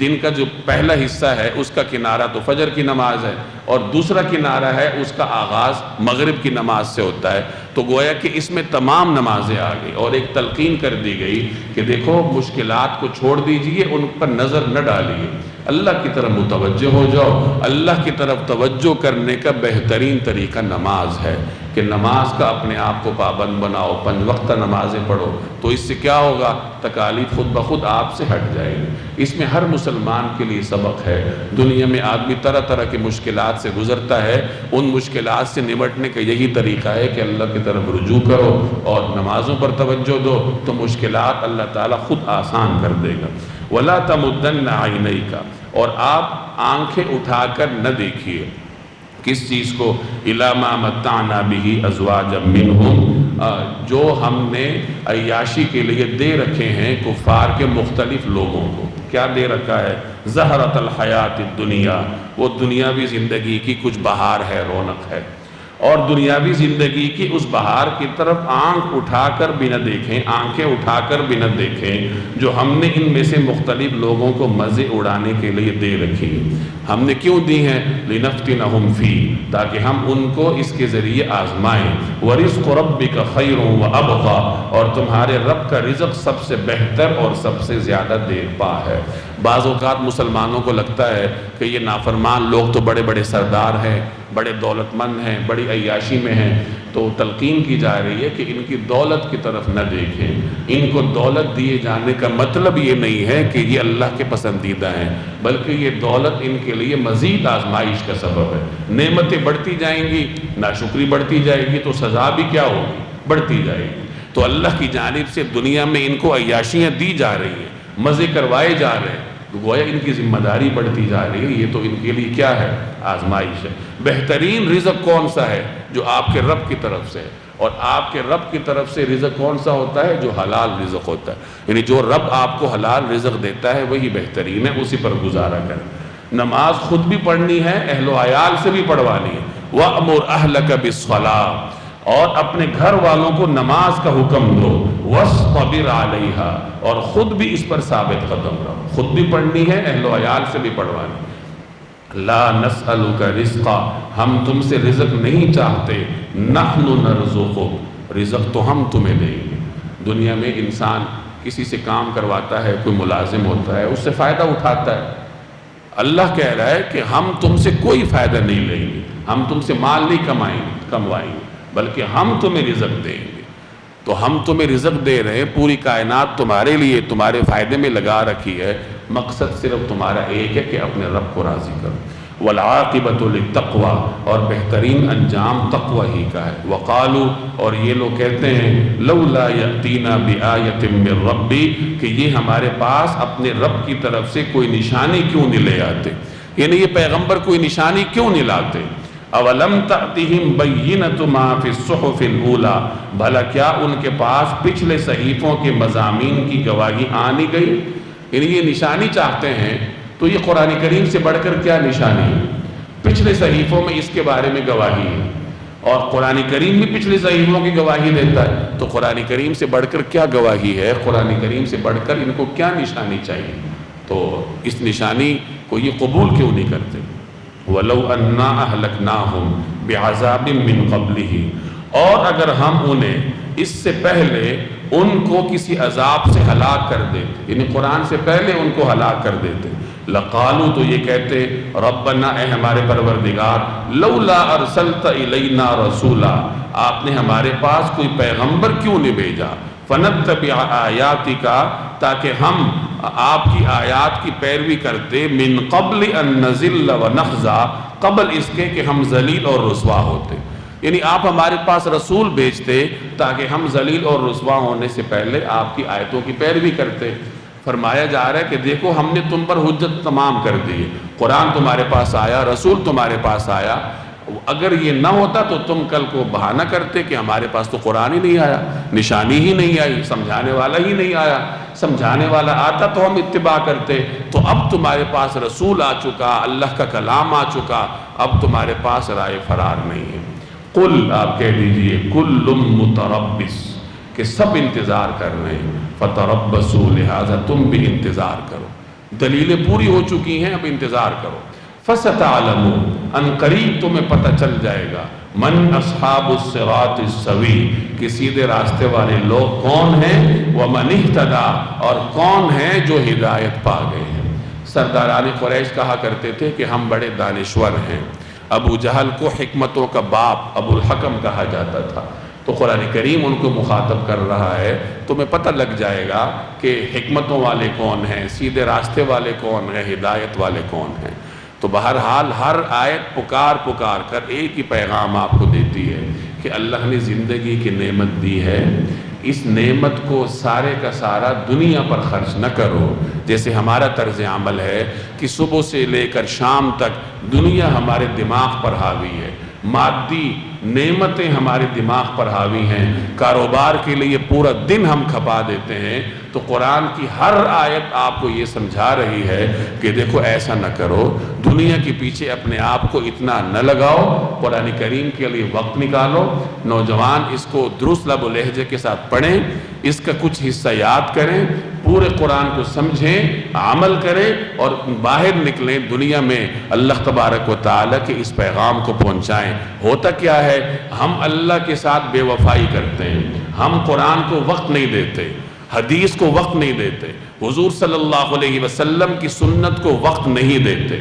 دن کا جو پہلا حصہ ہے اس کا کنارہ تو فجر کی نماز ہے، اور دوسرا کنارہ ہے اس کا آغاز مغرب کی نماز سے ہوتا ہے۔ تو گویا کہ اس میں تمام نمازیں آ گئی، اور ایک تلقین کر دی گئی کہ دیکھو مشکلات کو چھوڑ دیجئے، ان پر نظر نہ ڈالیے، اللہ کی طرف متوجہ ہو جاؤ۔ اللہ کی طرف توجہ کرنے کا بہترین طریقہ نماز ہے کہ نماز کا اپنے آپ کو پابند بناؤ، 5 وقتہ نمازیں پڑھو، تو اس سے کیا ہوگا؟ تکالیف خود بخود آپ سے ہٹ جائے گی۔ اس میں ہر مسلمان کے لیے سبق ہے۔ دنیا میں آدمی طرح طرح کی مشکلات سے گزرتا ہے، ان مشکلات سے نمٹنے کا یہی طریقہ ہے کہ اللہ کی طرف رجوع کرو اور نمازوں پر توجہ دو، تو مشکلات اللہ تعالیٰ خود آسان کر دے گا۔ وَلَا تَمُدَّنَّ عَيْنَيْكَ، اور آپ آنکھیں اٹھا کر نہ دیکھیے کس چیز کو؟ إِلَى مَا مَتَّعْنَا بِهِ أَزْوَاجًا مِّنْهُمْ، جو ہم نے عیاشی کے لیے دے رکھے ہیں کفار کے مختلف لوگوں کو۔ کیا دے رکھا ہے؟ زہرۃ الحیات الدنیا، وہ دنیاوی زندگی کی کچھ بہار ہے، رونق ہے، اور دنیاوی زندگی کی اس بہار کی طرف آنکھ اٹھا کر بھی نہ دیکھیں، آنکھیں اٹھا کر بھی نہ دیکھیں، جو ہم نے ان میں سے مختلف لوگوں کو مزے اڑانے کے لیے دے رکھی۔ ہم نے کیوں دی ہیں؟ لِنَفْتِنَهُمْ فِيهِ، تاکہ ہم ان کو اس کے ذریعے آزمائیں۔ وَرِزْقُ رَبِّكَ خَيْرٌ وَأَبْقَىٰ، اور تمہارے رب کا رزق سب سے بہتر اور سب سے زیادہ دیر پا ہے۔ بعض اوقات مسلمانوں کو لگتا ہے کہ یہ نافرمان لوگ تو بڑے بڑے سردار ہیں، بڑے دولت مند ہیں، بڑی عیاشی میں ہیں، تو تلقین کی جا رہی ہے کہ ان کی دولت کی طرف نہ دیکھیں۔ ان کو دولت دیے جانے کا مطلب یہ نہیں ہے کہ یہ اللہ کے پسندیدہ ہیں، بلکہ یہ دولت ان کے لیے مزید آزمائش کا سبب ہے۔ نعمتیں بڑھتی جائیں گی، ناشکری بڑھتی جائے گی، تو سزا بھی کیا ہوگی؟ بڑھتی جائے گی۔ تو اللہ کی جانب سے دنیا میں ان کو عیاشیاں دی جا رہی ہیں، مزے کروائے جا رہے ہیں، گویا ان کی ذمہ داری بڑھتی جا رہی ہے۔ یہ تو ان کے لیے کیا ہے؟ آزمائش ہے۔ بہترین رزق کون سا ہے؟ جو آپ کے رب کی طرف سے ہے، اور آپ کے رب کی طرف سے رزق کون سا ہوتا ہے؟ جو حلال رزق ہوتا ہے، یعنی جو رب آپ کو حلال رزق دیتا ہے وہی بہترین ہے، اسی پر گزارا کریں۔ نماز خود بھی پڑھنی ہے، اہل و عیال سے بھی پڑھوانی ہے۔ وَأْمُرْ أَهْلَكَ بِالصَّلَاةِ، اور اپنے گھر والوں کو نماز کا حکم دو۔ وَاصْطَبِرْ عَلَيْهَا، اور خود بھی اس پر ثابت قدم رہو، خود بھی پڑھنی ہے، اہل و عیال سے بھی پڑھوانی ہے۔ لا نسألك رزقا، ہم تم سے رزق نہیں چاہتے، نحن نرزقک، رزق تو ہم تمہیں دیں گے۔ دنیا میں انسان کسی سے کام کرواتا ہے، کوئی ملازم ہوتا ہے، اس سے فائدہ اٹھاتا ہے۔ اللہ کہہ رہا ہے کہ ہم تم سے کوئی فائدہ نہیں لیں گے، ہم تم سے مال نہیں کموائیں گے، بلکہ ہم تمہیں رزق دیں گے۔ تو ہم تمہیں رزق دے رہے ہیں، پوری کائنات تمہارے لیے تمہارے فائدے میں لگا رکھی ہے، مقصد صرف تمہارا ایک ہے کہ اپنے رب کو راضی کرو۔ والعاقبۃ للتقویٰ، اور بہترین انجام تقوی ہی کا ہے۔ وقالوا، اور یہ لوگ کہتے ہیں، لولا یأتینا بآیۃ من ربی، کہ یہ ہمارے پاس اپنے رب کی طرف سے کوئی نشانی کیوں نہیں لے آتے، یعنی یہ پیغمبر کوئی نشانی کیوں نہیں لاتے۔ اولم تأتہم بینۃ ما فی الصحف الاولیٰ، بھلا کیا ان کے پاس پچھلے صحیفوں کے مضامین کی گواہی آ نہیں گئی؟ یعنی یہ نشانی چاہتے ہیں تو یہ قرآن کریم سے بڑھ کر کیا نشانی ہے؟ پچھلے صحیفوں میں اس کے بارے میں گواہی ہے، اور قرآن کریم بھی پچھلے صحیفوں کی گواہی دیتا ہے، تو قرآن کریم سے بڑھ کر کیا گواہی ہے؟ قرآن کریم سے بڑھ کر ان کو کیا نشانی چاہیے؟ تو اس نشانی کو یہ قبول کیوں نہیں کرتے؟ وَلَوْ أَنَّا أَهْلَكْنَاهُمْ بِعَذَابٍ مِّن قَبْلِهِ، اور اگر ہم انہیں اس سے پہلے ان کو کسی عذاب سے ہلاک کر دیتے، یعنی قرآن سے پہلے ان کو ہلاک کر دیتے، لقالو، تو یہ کہتے، ربنا، اے ہمارے پروردگار، لولا ارسلت الینا رسولا، آپ نے ہمارے پاس کوئی پیغمبر کیوں نہیں بھیجا، فنتبع آیاتک، تاکہ ہم آپ کی آیات کی پیروی کرتے، من قبل ان نذل ونخزا، قبل اس کے کہ ہم ذلیل اور رسوا ہوتے، یعنی آپ ہمارے پاس رسول بھیجتے تاکہ ہم ذلیل اور رسوا ہونے سے پہلے آپ کی آیتوں کی پیروی کرتے۔ فرمایا جا رہا ہے کہ دیکھو ہم نے تم پر حجت تمام کر دی، قرآن تمہارے پاس آیا، رسول تمہارے پاس آیا، اگر یہ نہ ہوتا تو تم کل کو بہانہ کرتے کہ ہمارے پاس تو قرآن ہی نہیں آیا، نشانی ہی نہیں آئی، سمجھانے والا ہی نہیں آیا، سمجھانے والا آتا تو ہم اتباع کرتے، تو اب تمہارے پاس رسول آ چکا، اللہ کا کلام آ چکا، اب تمہارے پاس رائے فرار نہیں ہے۔ قل، آپ کہہ دیجئے، کل متربص، کہ سب انتظار کر رہے ہیں، فتربصوا، لہذا تم بھی انتظار کرو، دلیلیں پوری ہو چکی ہیں، اب انتظار کرو۔ فَسَتَعْلَمُونَ، ان قریب تمہیں پتہ چل جائے گا، من اصحاب الصراط السوی، کہ سیدھے راستے والے لوگ کون ہیں، وَمَنِ اهْتَدَىٰ، اور کون ہیں جو ہدایت پا گئے ہیں۔ سرداران قریش کہا کرتے تھے کہ ہم بڑے دانشور ہیں۔ ابو جہل کو حکمتوں کا باپ ابو الحکم کہا جاتا تھا، تو قرآن کریم ان کو مخاطب کر رہا ہے، تمہیں پتہ لگ جائے گا کہ حکمتوں والے کون ہیں، سیدھے راستے والے کون ہیں، ہدایت والے کون ہیں۔ تو بہرحال ہر آیت پکار پکار کر ایک ہی پیغام آپ کو دیتی ہے کہ اللہ نے زندگی کی نعمت دی ہے، اس نعمت کو سارے کا سارا دنیا پر خرچ نہ کرو، جیسے ہمارا طرز عمل ہے کہ صبح سے لے کر شام تک دنیا ہمارے دماغ پر حاوی ہے، مادی نعمتیں ہمارے دماغ پر حاوی ہیں، کاروبار کے لیے پورا دن ہم کھپا دیتے ہیں۔ تو قرآن کی ہر آیت آپ کو یہ سمجھا رہی ہے کہ دیکھو ایسا نہ کرو، دنیا کے پیچھے اپنے آپ کو اتنا نہ لگاؤ، قرآن کریم کے لیے وقت نکالو۔ نوجوان اس کو درست لب و لہجے کے ساتھ پڑھیں، اس کا کچھ حصہ یاد کریں، پورے قرآن کو سمجھیں، عمل کریں اور باہر نکلیں دنیا میں، اللہ تبارک و تعالیٰ کے اس پیغام کو پہنچائیں۔ ہوتا کیا ہے، ہم اللہ کے ساتھ بے وفائی کرتے ہیں، ہم قرآن کو وقت نہیں دیتے، حدیث کو وقت نہیں دیتے، حضور صلی اللہ علیہ وسلم کی سنت کو وقت نہیں دیتے،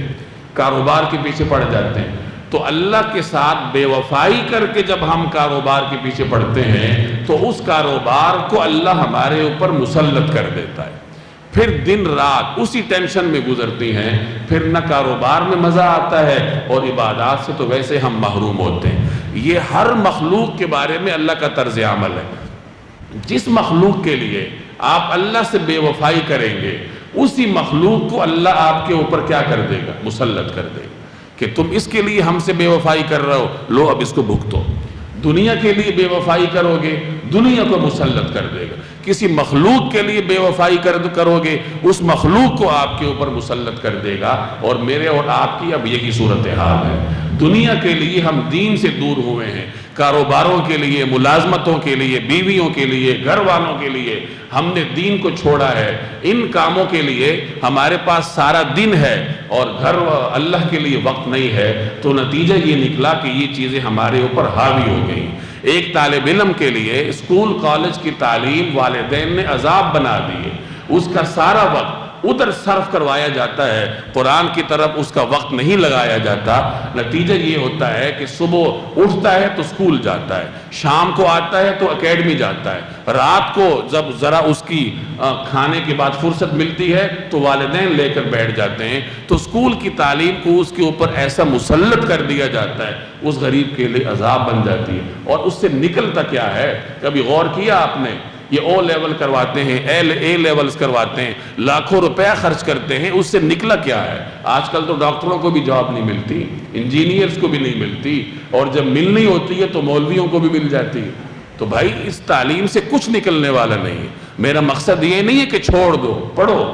کاروبار کے پیچھے پڑ جاتے ہیں۔ تو اللہ کے ساتھ بے وفائی کر کے جب ہم کاروبار کے پیچھے پڑتے ہیں تو اس کاروبار کو اللہ ہمارے اوپر مسلط کر دیتا ہے، پھر دن رات اسی ٹینشن میں گزرتی ہیں، پھر نہ کاروبار میں مزہ آتا ہے اور عبادات سے تو ویسے ہم محروم ہوتے ہیں۔ یہ ہر مخلوق کے بارے میں اللہ کا طرز عمل ہے۔ جس مخلوق کے لیے آپ اللہ سے بے وفائی کریں گے، اسی مخلوق کو اللہ آپ کے اوپر کیا کر دے گا، مسلط کر دے گا، کہ تم اس کے لیے ہم سے بے وفائی کر رہے ہو، لو اب اس کو بھگتو۔ دنیا کے لیے بے وفائی کرو گے، دنیا کو مسلط کر دے گا۔ کسی مخلوق کے لیے بے وفائی کرو گے، اس مخلوق کو آپ کے اوپر مسلط کر دے گا۔ اور میرے اور آپ کی اب یہی صورتحال ہے۔ دنیا کے لیے ہم دین سے دور ہوئے ہیں، کاروباروں کے لیے، ملازمتوں کے لیے، بیویوں کے لیے، گھر والوں کے لیے ہم نے دین کو چھوڑا ہے۔ ان کاموں کے لیے ہمارے پاس سارا دن ہے اور گھر اللہ کے لیے وقت نہیں ہے، تو نتیجہ یہ نکلا کہ یہ چیزیں ہمارے اوپر حاوی ہو گئیں۔ ایک طالب علم کے لیے اسکول کالج کی تعلیم والدین نے عذاب بنا دی ہے، اس کا سارا وقت ادھر صرف کروایا جاتا ہے، قرآن کی طرف اس کا وقت نہیں لگایا جاتا۔ نتیجہ یہ ہوتا ہے کہ صبح اٹھتا ہے تو سکول جاتا ہے، شام کو آتا ہے تو اکیڈمی جاتا ہے، رات کو جب ذرا اس کی کھانے کے بعد فرصت ملتی ہے تو والدین لے کر بیٹھ جاتے ہیں۔ تو سکول کی تعلیم کو اس کے اوپر ایسا مسلط کر دیا جاتا ہے، اس غریب کے لیے عذاب بن جاتی ہے۔ اور اس سے نکلتا کیا ہے، کبھی غور کیا آپ نے؟ یہ او لیول کرواتے ہیں، اے لیولز کرواتے ہیں، لاکھوں روپے خرچ کرتے ہیں، اس سے نکلا کیا ہے؟ آج کل تو ڈاکٹروں کو بھی جاب نہیں ملتی، انجینئرز کو بھی نہیں ملتی، اور جب ملنی ہوتی ہے تو مولویوں کو بھی مل جاتی ہے۔ تو بھائی اس تعلیم سے کچھ نکلنے والا نہیں ہے۔ میرا مقصد یہ نہیں ہے کہ چھوڑ دو، پڑھو،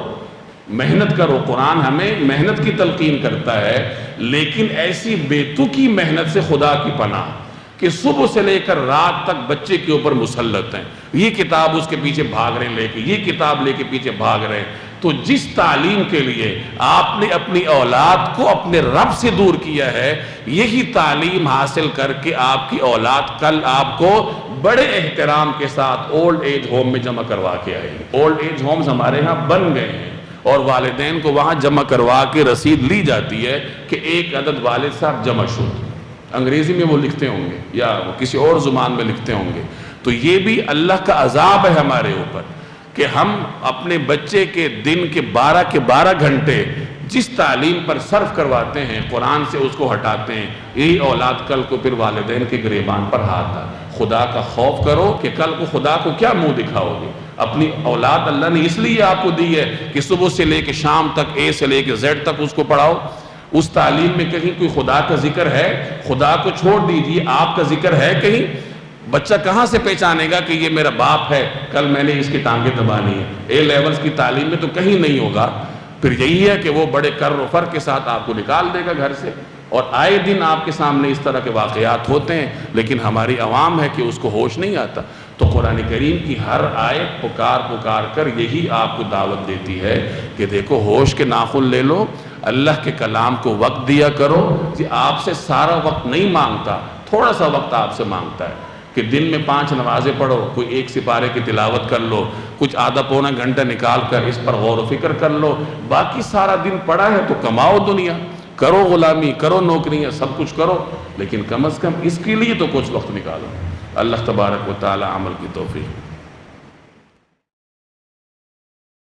محنت کرو۔ قرآن ہمیں محنت کی تلقین کرتا ہے، لیکن ایسی بے تکی محنت سے خدا کی پناہ کہ صبح سے لے کر رات تک بچے کے اوپر مسلط ہیں، یہ کتاب اس کے پیچھے بھاگ رہے ہیں لے کے، یہ کتاب لے کے پیچھے بھاگ رہے ہیں۔ تو جس تعلیم کے لیے آپ نے اپنی اولاد کو اپنے رب سے دور کیا ہے، یہی تعلیم حاصل کر کے آپ کی اولاد کل آپ کو بڑے احترام کے ساتھ اولڈ ایج ہوم میں جمع کروا کے آئے گی۔ اولڈ ایج ہومز ہمارے ہاں بن گئے ہیں اور والدین کو وہاں جمع کروا کے رسید لی جاتی ہے کہ ایک عدد والد صاحب جمع شد، انگریزی میں وہ لکھتے ہوں گے یا وہ کسی اور زبان میں لکھتے ہوں گے۔ تو یہ بھی اللہ کا عذاب ہے ہمارے اوپر کہ ہم اپنے بچے کے دن کے 12 گھنٹے جس تعلیم پر صرف کرواتے ہیں، قرآن سے اس کو ہٹاتے ہیں۔ یہی اولاد کل کو پھر والدین کے گریبان پر ہاتھ آ۔ خدا کا خوف کرو کہ کل کو خدا کو کیا منہ دکھاؤ گے۔ اپنی اولاد اللہ نے اس لیے آپ کو دی ہے کہ صبح سے لے کے شام تک، اے سے لے کے زیڈ تک اس کو پڑھاؤ۔ اس تعلیم میں کہیں کوئی خدا کا ذکر ہے؟ خدا کو چھوڑ دیجئے، آپ کا ذکر ہے کہیں؟ بچہ کہاں سے پہچانے گا کہ یہ میرا باپ ہے، کل میں نے اس کی ٹانگیں دبانی ہے؟ اے لیولز کی تعلیم میں تو کہیں نہیں ہوگا۔ پھر یہی ہے کہ وہ بڑے کر و فر کے ساتھ آپ کو نکال دے گا گھر سے، اور آئے دن آپ کے سامنے اس طرح کے واقعات ہوتے ہیں، لیکن ہماری عوام ہے کہ اس کو ہوش نہیں آتا۔ تو قرآن کریم کی ہر آیت پکار کر یہی آپ کو دعوت دیتی ہے کہ دیکھو ہوش کے ناخن لے لو، اللہ کے کلام کو وقت دیا کرو۔ کہ آپ سے سارا وقت نہیں مانگتا، تھوڑا سا وقت آپ سے مانگتا ہے کہ دن میں 5 نمازیں پڑھو، کوئی 1 سپارے کی تلاوت کر لو، کچھ آدھا پونا گھنٹہ نکال کر اس پر غور و فکر کر لو۔ باقی سارا دن پڑا ہے تو کماؤ دنیا، کرو غلامی، کرو نوکریاں، سب کچھ کرو، لیکن کم از کم اس کے لیے تو کچھ وقت نکالو۔ اللہ تبارک و تعالی عمل کی توفیق۔